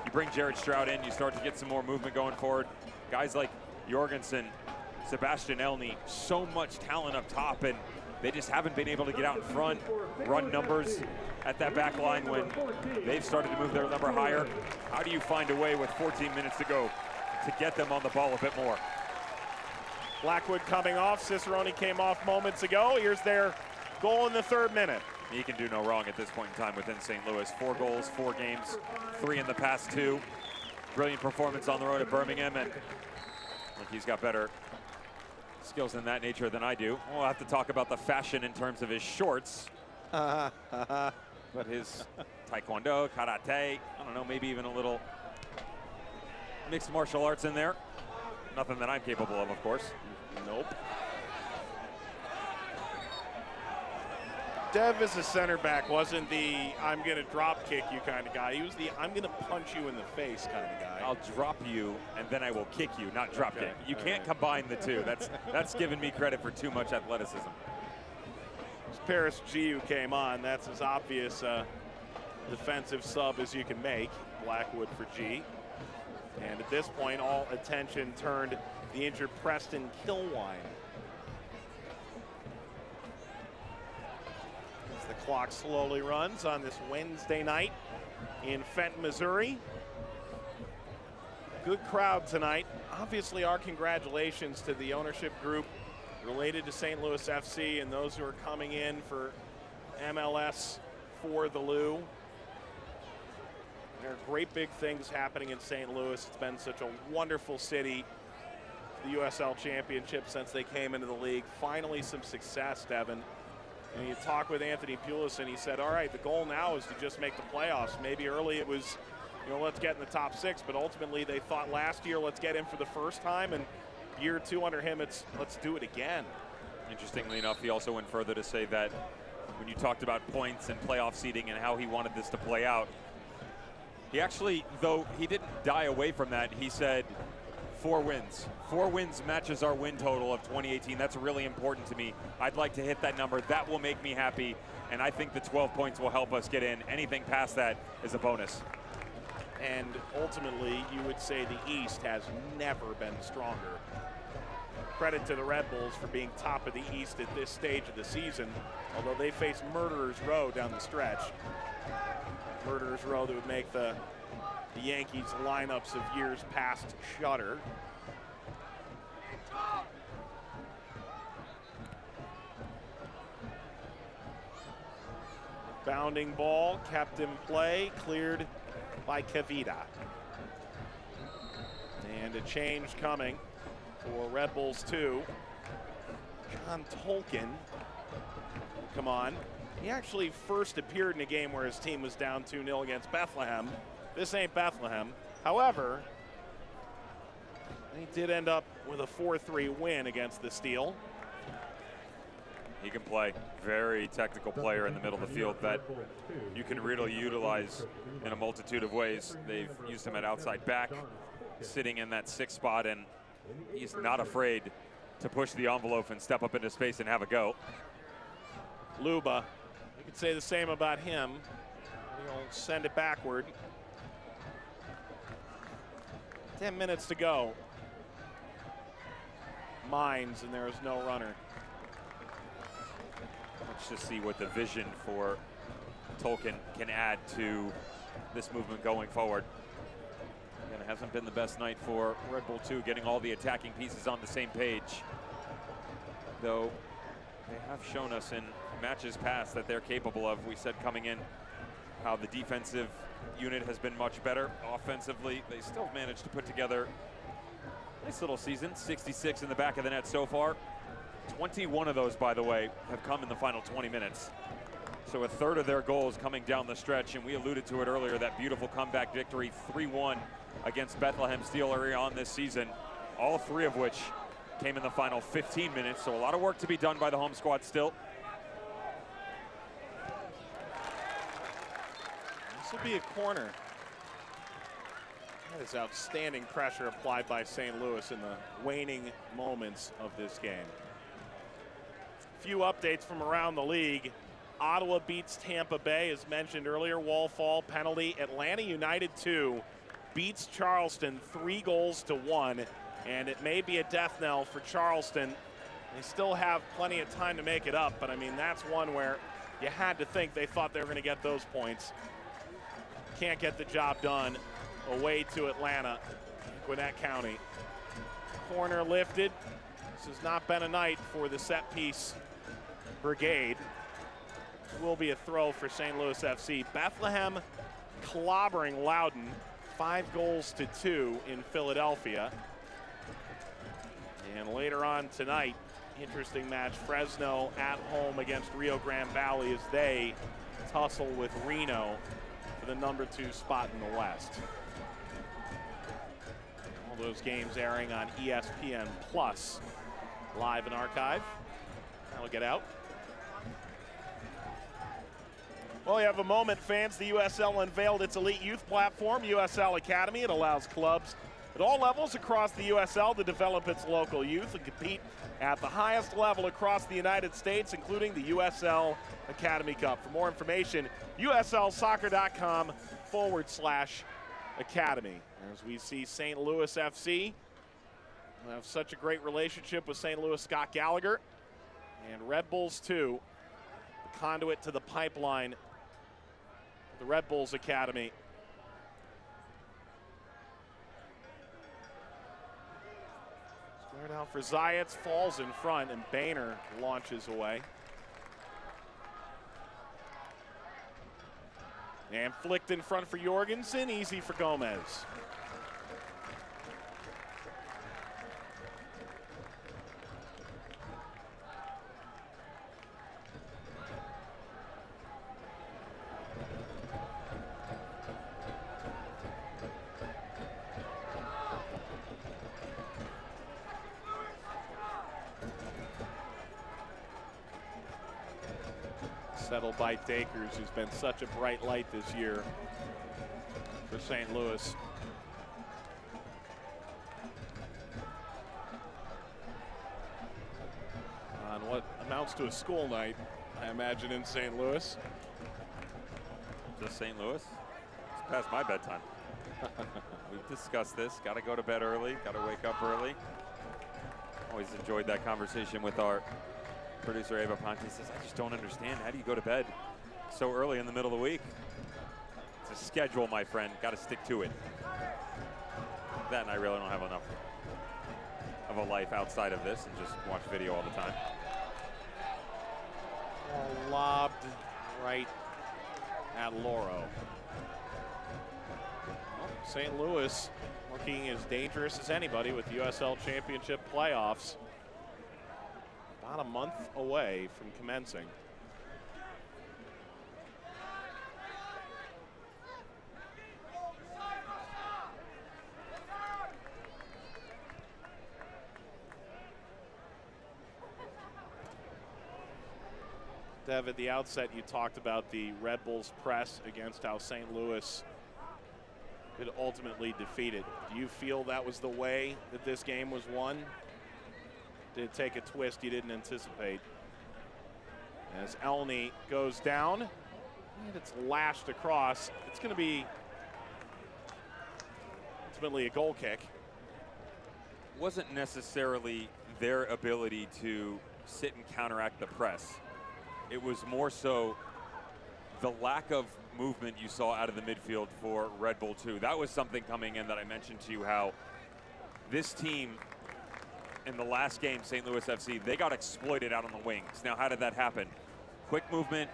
You bring Jared Stroud in, you start to get some more movement going forward. Guys like Jorgensen, Sebastian Elney, so much talent up top, and they just haven't been able to get out in front, run numbers at that back line when they've started to move their number higher. How do you find a way with 14 minutes to go to get them on the ball a bit more? Blackwood coming off. Cicerone came off moments ago. Here's their goal in the 3rd minute. He can do no wrong at this point in time within St. Louis. 4 goals, 4 games, 3 in the past 2. Brilliant performance on the road at Birmingham, and I think he's got better skills in that nature than I do. We'll have to talk about the fashion in terms of his shorts. But his taekwondo, karate, I don't know, maybe even a little mixed martial arts in there. Nothing that I'm capable of course. Nope. Dev as a center back wasn't the I'm going to drop kick you kind of guy. He was the I'm going to punch you in the face kind of guy. I'll drop you and then I will kick you, not drop kick. You can't combine the two. That's giving me credit for too much athleticism. Paris Giu came on. That's as obvious defensive sub as you can make. Blackwood for G. And at this point, all attention turned the injured Preston Kilwine. As the clock slowly runs on this Wednesday night in Fenton, Missouri. Good crowd tonight. Obviously, our congratulations to the ownership group related to St. Louis FC and those who are coming in for MLS for the Lou. There are great big things happening in St. Louis. It's been such a wonderful city. The USL Championship since they came into the league. Finally some success, Devin. And you talk with Anthony Pulis and he said, all right, the goal now is to just make the playoffs. Maybe early it was, let's get in the top 6, but ultimately they thought last year, let's get in for the first time, and year 2 under him, it's let's do it again. Interestingly enough, he also went further to say that when you talked about points and playoff seeding and how he wanted this to play out, he actually, though he didn't die away from that, he said 4 wins. 4 wins matches our win total of 2018. That's really important to me. I'd like to hit that number. That will make me happy, and I think the 12 points will help us get in. Anything past that is a bonus. And ultimately, you would say the East has never been stronger. Credit to the Red Bulls for being top of the East at this stage of the season, although they face Murderers Row down the stretch. Murderers Row that would make the Yankees lineups of years past shudder. Bounding ball kept in play, cleared by Kavita. And a change coming for Red Bulls 2. John Tolkien, come on. He actually first appeared in a game where his team was down 2-0 against Bethlehem. This ain't Bethlehem. However, he did end up with a 4-3 win against the Steel. He can play. Very technical player in the middle of the field that you can really utilize in a multitude of ways. They've used him at outside back, sitting in that 6th spot, and he's not afraid to push the envelope and step up into space and have a go. Luba. You could say the same about him. He'll send it backward. 10 minutes to go. Mines, and there is no runner. Let's just see what the vision for Tolkien can add to this movement going forward. Again, it hasn't been the best night for Red Bull 2, getting all the attacking pieces on the same page. Though they have shown us in matches past that they're capable of. We said coming in how the defensive unit has been much better. Offensively, they still managed to put together a nice little season. 66 in the back of the net so far. 21 of those, by the way, have come in the final 20 minutes. So a third of their goals coming down the stretch, and we alluded to it earlier, that beautiful comeback victory, 3-1 against Bethlehem Steel early on this season, all three of which came in the final 15 minutes, so a lot of work to be done by the home squad still. This will be a corner. That is outstanding pressure applied by St. Louis in the waning moments of this game. Few updates from around the league. Ottawa beats Tampa Bay, as mentioned earlier. Wall fall penalty. Atlanta United 2 beats Charleston 3-1, and it may be a death knell for Charleston. They still have plenty of time to make it up, but I mean, that's one where you had to think they thought they were going to get those points. Can't get the job done. Away to Atlanta, Gwinnett County. Corner lifted. This has not been a night for the set piece brigade. Will be a throw for St. Louis FC. Bethlehem clobbering Loudoun 5-2 in Philadelphia. And later on tonight, interesting match, Fresno at home against Rio Grande Valley as they tussle with Reno for the number 2 spot in the West. All those games airing on ESPN Plus, live and archive. That'll get out. Well, you have a moment, fans. The USL unveiled its elite youth platform, USL Academy. It allows clubs at all levels across the USL to develop its local youth and compete at the highest level across the United States, including the USL Academy Cup. For more information, uslsoccer.com/academy. As we see St. Louis FC have such a great relationship with St. Louis Scott Gallagher, and Red Bulls 2, the conduit to the pipeline, the Red Bulls Academy. Squared out for Zayats, falls in front, and Boehner launches away. And flicked in front for Jorgensen, easy for Gomez. Settled by Dakers, who's been such a bright light this year for St. Louis. On what amounts to a school night, I imagine, in St. Louis. Just St. Louis? It's past my bedtime. We've discussed this. Got to go to bed early. Got to wake up early. Always enjoyed that conversation with our producer Ava Ponte. Says, I just don't understand. How do you go to bed so early in the middle of the week? It's a schedule, my friend. Got to stick to it. That, and I really don't have enough of a life outside of this and just watch video all the time. Lobbed right at Loro. Well, St. Louis looking as dangerous as anybody with USL Championship playoffs. About a month away from commencing. Dev, at the outset, you talked about the Red Bulls press against how St. Louis could ultimately defeat it. Do you feel that was the way that this game was won? Did it take a twist you didn't anticipate as Elney goes down, and it's lashed across. It's going to be ultimately a goal kick. Wasn't necessarily their ability to sit and counteract the press. It was more so the lack of movement you saw out of the midfield for Red Bull 2. That was something coming in that I mentioned to you, how this team in the last game, St. Louis FC, they got exploited out on the wings. Now, how did that happen? Quick movement,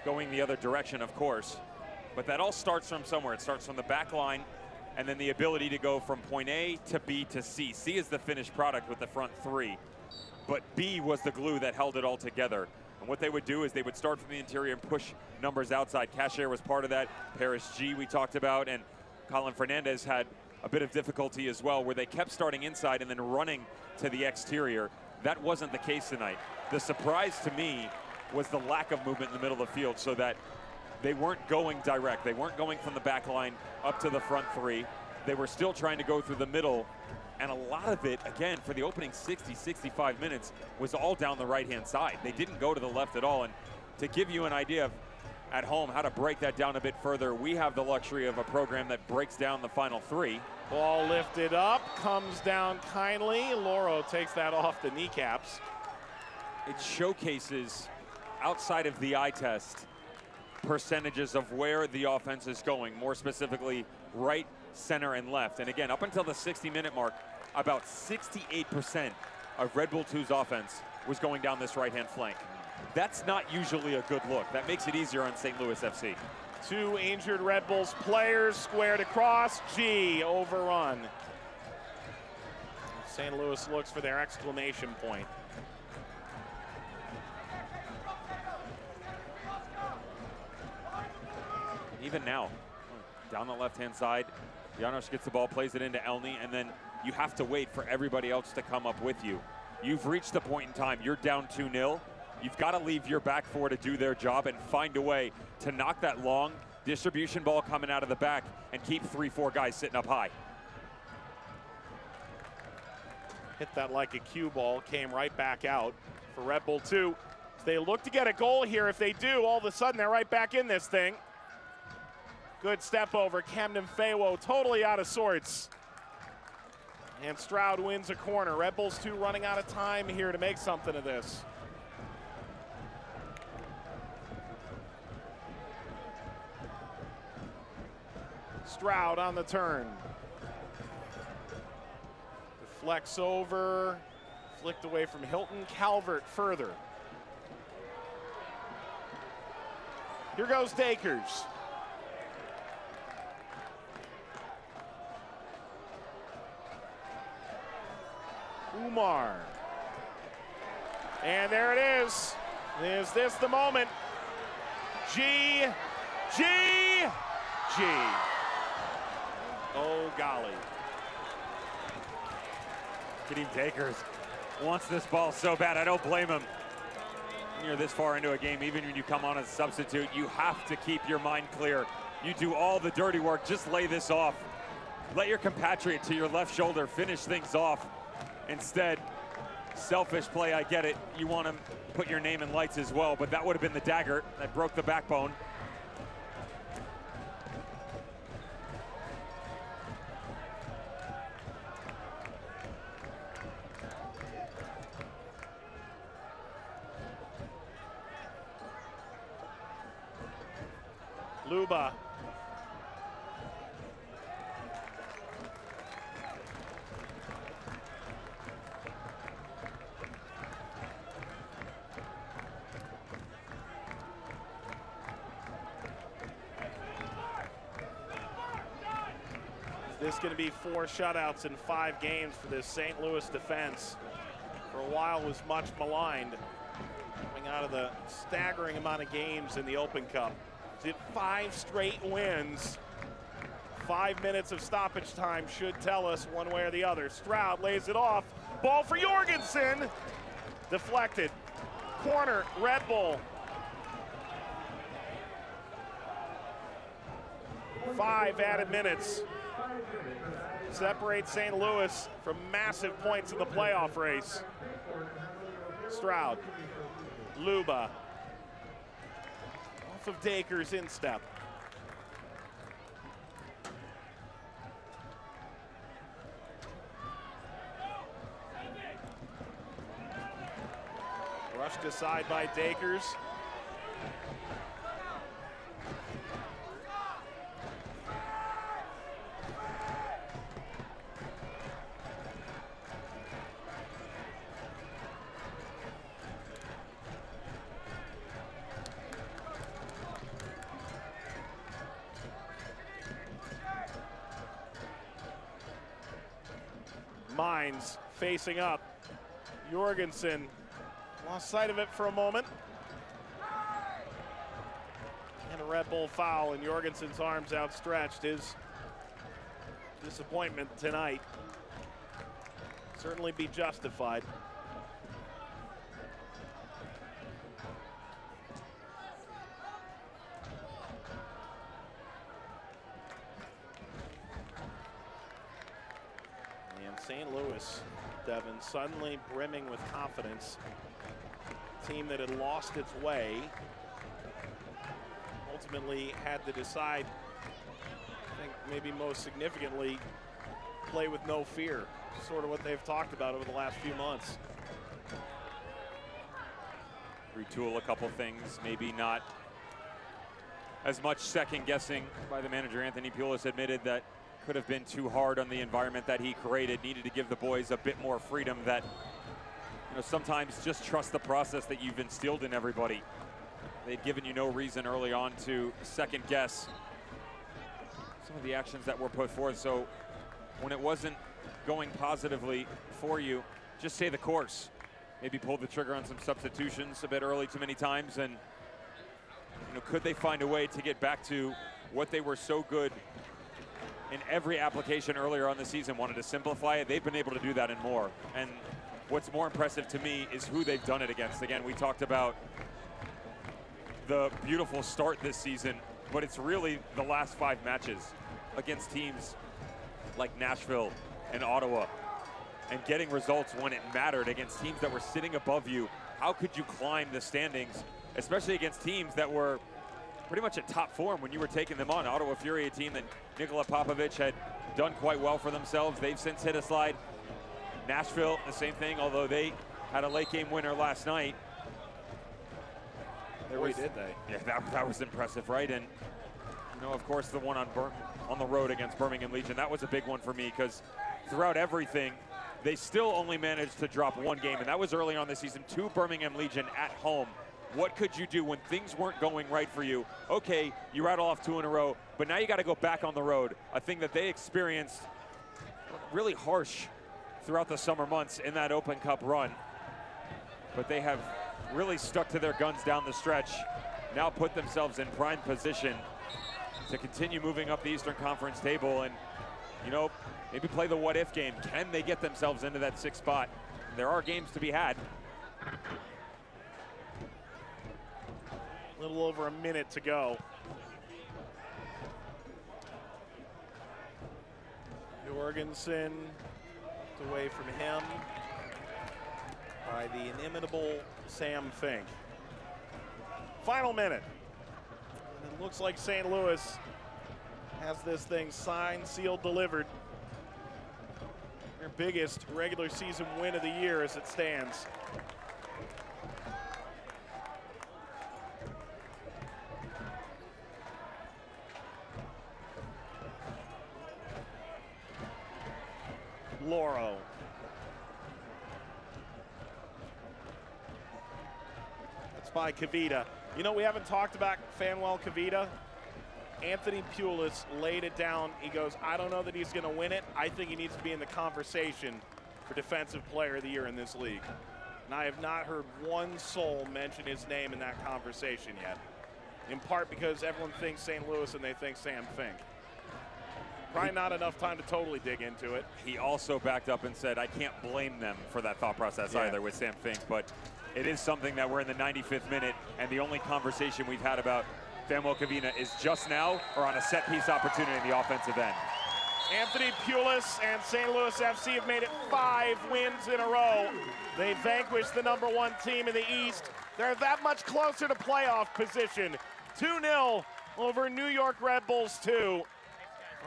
going the other direction, of course, but that all starts from somewhere. It starts from the back line, and then the ability to go from point A to B to C. C is the finished product with the front three, but B was the glue that held it all together. And what they would do is they would start from the interior and push numbers outside. Cashier was part of that. Paris G we talked about, and Colin Fernandez had a bit of difficulty as well, where they kept starting inside and then running to the exterior. That wasn't the case tonight. The surprise to me was the lack of movement in the middle of the field, so that they weren't going direct. They weren't going from the back line up to the front three. They were still trying to go through the middle, and a lot of it, again, for the opening 60, 65 minutes, was all down the right-hand side. They didn't go to the left at all, and to give you an idea of, at home, how to break that down a bit further, we have the luxury of a program that breaks down the final three. Ball lifted up, comes down kindly. Loro takes that off the kneecaps. It showcases, outside of the eye test, percentages of where the offense is going, more specifically right, center, and left. And again, up until the 60-minute mark, about 68% of Red Bull 2's offense was going down this right-hand flank. That's not usually a good look. That makes it easier on St. Louis FC. Two injured Red Bulls players squared across. G overrun. St. Louis looks for their exclamation point. Even now, down the left-hand side, Janos gets the ball, plays it into Elney, and then you have to wait for everybody else to come up with you. You've reached the point in time, you're down 2-0. You've got to leave your back four to do their job and find a way to knock that long distribution ball coming out of the back and keep 3-4 guys sitting up high. Hit that like a cue ball, came right back out for Red Bull 2. They look to get a goal here. If they do, all of a sudden they're right back in this thing. Good step over, Camden Fawo totally out of sorts. And Stroud wins a corner. Red Bulls 2 running out of time here to make something of this. Stroud on the turn. Deflects over, flicked away from Hilton. Calvert further. Here goes Dakers. Umar. And there it is. Is this the moment? G. Oh, golly. Kadeem Dakers wants this ball so bad. I don't blame him. When you're this far into a game, even when you come on as a substitute, you have to keep your mind clear. You do all the dirty work. Just lay this off. Let your compatriot to your left shoulder finish things off. Instead, selfish play, I get it. You want to put your name in lights as well, but that would have been the dagger that broke the backbone. Luba. Is this going to be 4 shutouts in 5 games for this St. Louis defense? For a while was much maligned, coming out of the staggering amount of games in the Open Cup. Did 5 straight wins. 5 minutes of stoppage time should tell us one way or the other. Stroud lays it off. Ball for Jorgensen. Deflected. Corner, Red Bull. 5 added minutes. Separates St. Louis from massive points in the playoff race. Stroud. Luba. off of Daker's instep. Brushed aside by Dakers. Mines facing up. Jorgensen lost sight of it for a moment. And a Red Bull foul, and Jorgensen's arms outstretched. His disappointment tonight certainly be justified. And St. Louis, Devin, suddenly brimming with confidence. Team that had lost its way ultimately had to decide, I think maybe most significantly, play with no fear. Sort of what they've talked about over the last few months. Retool a couple things, maybe not as much second guessing by the manager. Anthony Pulis admitted that could have been too hard on the environment that he created, needed to give the boys a bit more freedom. That, you know, sometimes just trust the process that you've instilled in everybody. They'd given you no reason early on to second guess some of the actions that were put forth. So when it wasn't going positively for you, just stay the course. Maybe pull the trigger on some substitutions a bit early too many times, and you know, could they find a way to get back to what they were so good in every application earlier on the season? Wanted to simplify it. They've been able to do that and more. And what's more impressive to me is who they've done it against. Again, we talked about the beautiful start this season, but it's really the last 5 matches against teams like Nashville and Ottawa, and getting results when it mattered against teams that were sitting above you. How could you climb the standings, especially against teams that were pretty much at top form when you were taking them on? Ottawa Fury, a team that Nikola Popovic had done quite well for themselves. They've since hit a slide. Nashville, the same thing, although they had a late game winner last night. Did they? Yeah, that was impressive, right? And you know, of course, the one on the road against Birmingham Legion, that was a big one for me, because throughout everything, they still only managed to drop 1 game, and that was early on this season to Birmingham Legion at home. What could you do when things weren't going right for you? Okay, you rattle off 2 in a row, but now you got to go back on the road. A thing that they experienced really harsh throughout the summer months in that Open Cup run. But they have really stuck to their guns down the stretch, now put themselves in prime position to continue moving up the Eastern Conference table and, you know, maybe play the what-if game. Can they get themselves into that 6th spot? There are games to be had. A little over a minute to go. Jorgensen away from him by the inimitable Sam Fink. Final minute. And it looks like St. Louis has this thing signed, sealed, delivered. Their biggest regular season win of the year as it stands. Loro. That's by Kavita. You know, we haven't talked about Fanuel Kavita. Anthony Pulis laid it down. He goes, I don't know that he's going to win it. I think he needs to be in the conversation for Defensive Player of the Year in this league. And I have not heard one soul mention his name in that conversation yet. In part because everyone thinks St. Louis and they think Sam Fink. Probably not enough time to totally dig into it. He also backed up and said, I can't blame them for that thought process either with Sam Fink, but it is something that we're in the 95th minute, and the only conversation we've had about Fanuel Kavita is just now or on a set-piece opportunity in the offensive end. Anthony Pulis and St. Louis FC have made it 5 wins in a row. They vanquished the #1 team in the East. They're that much closer to playoff position. 2-0 over New York Red Bulls 2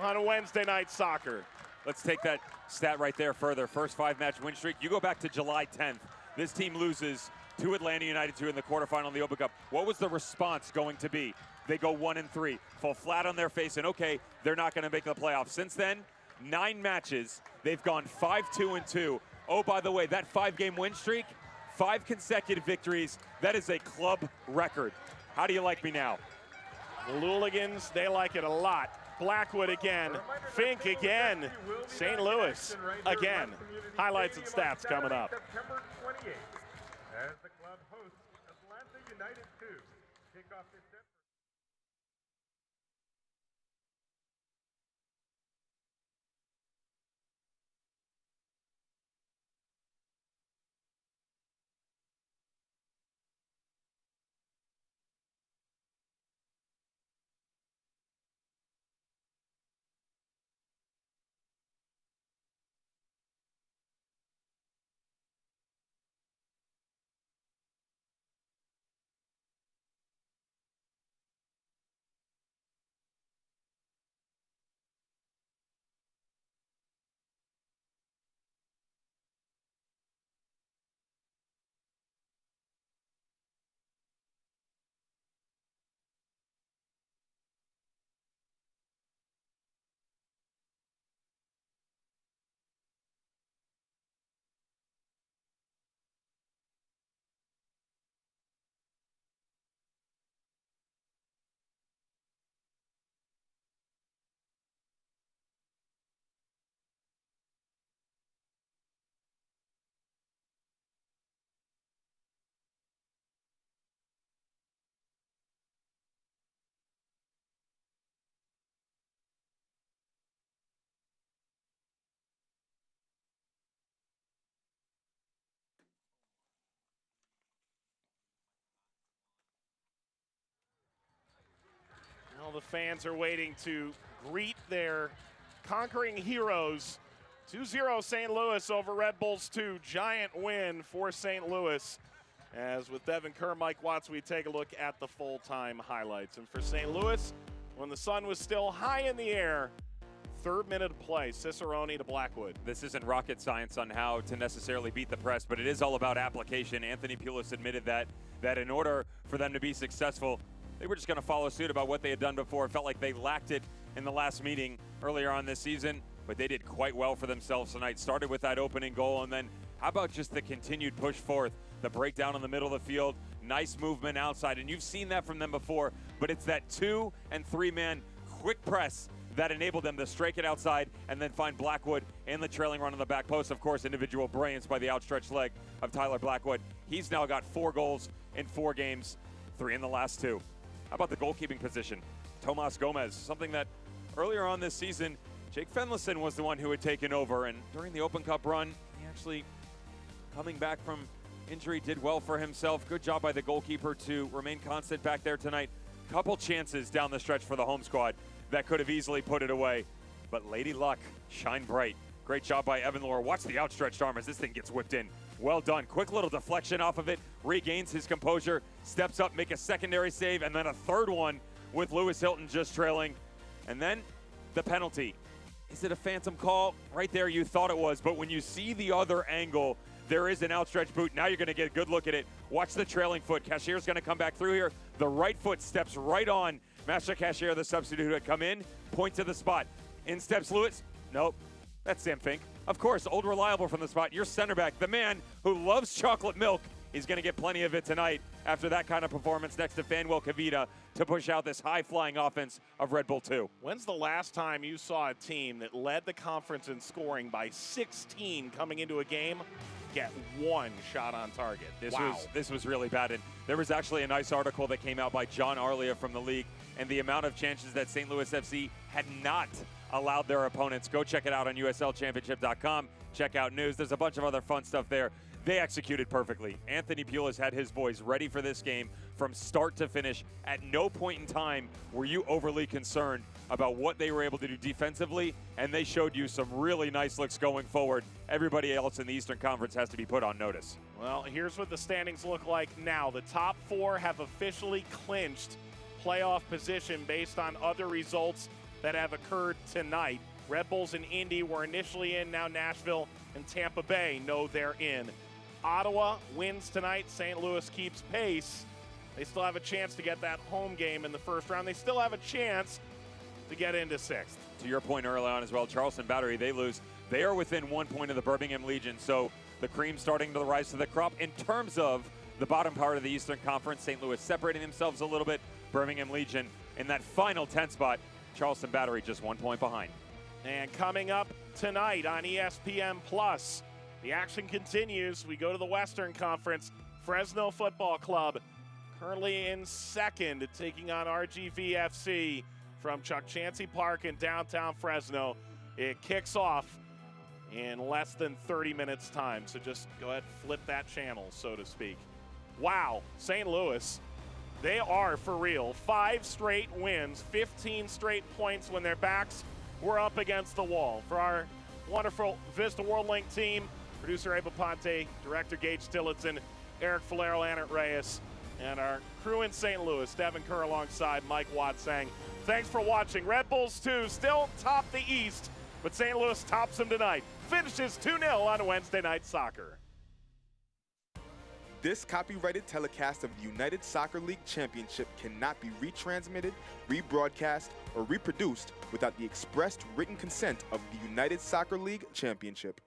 on Wednesday Night Soccer. Let's take that stat right there further. First 5-match win streak. You go back to July 10th. This team loses to Atlanta United 2 in the quarterfinal of the Open Cup. What was the response going to be? They go 1-3, fall flat on their face, and okay, they're not going to make the playoffs. Since then, 9 matches, they've gone 5-2-2. Oh, by the way, that 5-game win streak, 5 consecutive victories, that is a club record. How do you like me now? The Luligans, they like it a lot. Blackwood again, Fink again, St. Louis again. Highlights and stats coming up. September 28th, as the club hosts Atlanta United 2. Kickoff December. Well, the fans are waiting to greet their conquering heroes. 2-0 St. Louis over Red Bulls 2. Giant win for St. Louis. As with Devin Kerr, Mike Watts, we take a look at the full-time highlights. And for St. Louis, when the sun was still high in the air, 3rd minute of play, Cicerone to Blackwood. This isn't rocket science on how to necessarily beat the press, but it is all about application. Anthony Pulis admitted that in order for them to be successful, they were just going to follow suit about what they had done before. It felt like they lacked it in the last meeting earlier on this season, but they did quite well for themselves tonight. Started with that opening goal, and then how about just the continued push forth, the breakdown in the middle of the field, nice movement outside, and you've seen that from them before, but it's that 2- and 3-man quick press that enabled them to strike it outside and then find Blackwood in the trailing run on the back post. Of course, individual brilliance by the outstretched leg of Tyler Blackwood. He's now got 4 goals in 4 games, 3 in the last 2. How about the goalkeeping position? Tomas Gomez, something that earlier on this season, Jake Fenlison was the one who had taken over, and during the Open Cup run, he actually, coming back from injury, did well for himself. Good job by the goalkeeper to remain constant back there tonight. Couple chances down the stretch for the home squad that could have easily put it away, but Lady Luck shine bright. Great job by Evan Lohr. Watch the outstretched arm as this thing gets whipped in. Well done. Quick little deflection off of it. Regains his composure. Steps up, make a secondary save, and then a 3rd one with Lewis Hilton just trailing. And then the penalty. Is it a phantom call? Right there you thought it was, but when you see the other angle, there is an outstretched boot. Now you're going to get a good look at it. Watch the trailing foot. Cashier's going to come back through here. The right foot steps right on Master Cashier, the substitute who had come in. Point to the spot. In steps Lewis. Nope. That's Sam Fink. Of course, old reliable from the spot. Your center back, the man who loves chocolate milk, is going to get plenty of it tonight after that kind of performance next to Fanuel Kavita to push out this high-flying offense of Red Bull 2. When's the last time you saw a team that led the conference in scoring by 16 coming into a game get 1 shot on target? This was really bad. And there was actually a nice article that came out by John Arlia from the league, and the amount of chances that St. Louis FC had not allowed their opponents. Go check it out on USLChampionship.com. Check out news. There's a bunch of other fun stuff there. They executed perfectly. Anthony Pulis had his boys ready for this game from start to finish. At no point in time were you overly concerned about what they were able to do defensively, and they showed you some really nice looks going forward. Everybody else in the Eastern Conference has to be put on notice. Well, here's what the standings look like now. The top 4 have officially clinched playoff position based on other results that have occurred tonight. Red Bulls and Indy were initially in, now Nashville and Tampa Bay know they're in. Ottawa wins tonight, St. Louis keeps pace. They still have a chance to get that home game in the first round. They still have a chance to get into sixth. To your point early on as well, Charleston Battery, they lose. They are within 1 point of the Birmingham Legion, so the cream starting to rise to the crop. In terms of the bottom part of the Eastern Conference, St. Louis separating themselves a little bit, Birmingham Legion in that final 10 spot, Charleston Battery just 1 point behind. And coming up tonight on ESPN Plus, the action continues. We go to the Western Conference. Fresno Football Club currently in second, taking on RGVFC from Chuck Chansey Park in downtown Fresno. It kicks off in less than 30 minutes time, so just go ahead and flip that channel, so to speak. Wow, St. Louis, they are for real. 5 straight wins, 15 straight points when their backs were up against the wall. For our wonderful Vista WorldLink team, producer Abel Ponte, director Gage Tillotson, Eric Falero, Annette Reyes, and our crew in St. Louis, Devin Kerr alongside Mike Watsang. Thanks for watching. Red Bulls 2 still top the East, but St. Louis tops them tonight. Finishes 2-0 on Wednesday Night Soccer. This copyrighted telecast of the United Soccer League Championship cannot be retransmitted, rebroadcast, or reproduced without the expressed written consent of the United Soccer League Championship.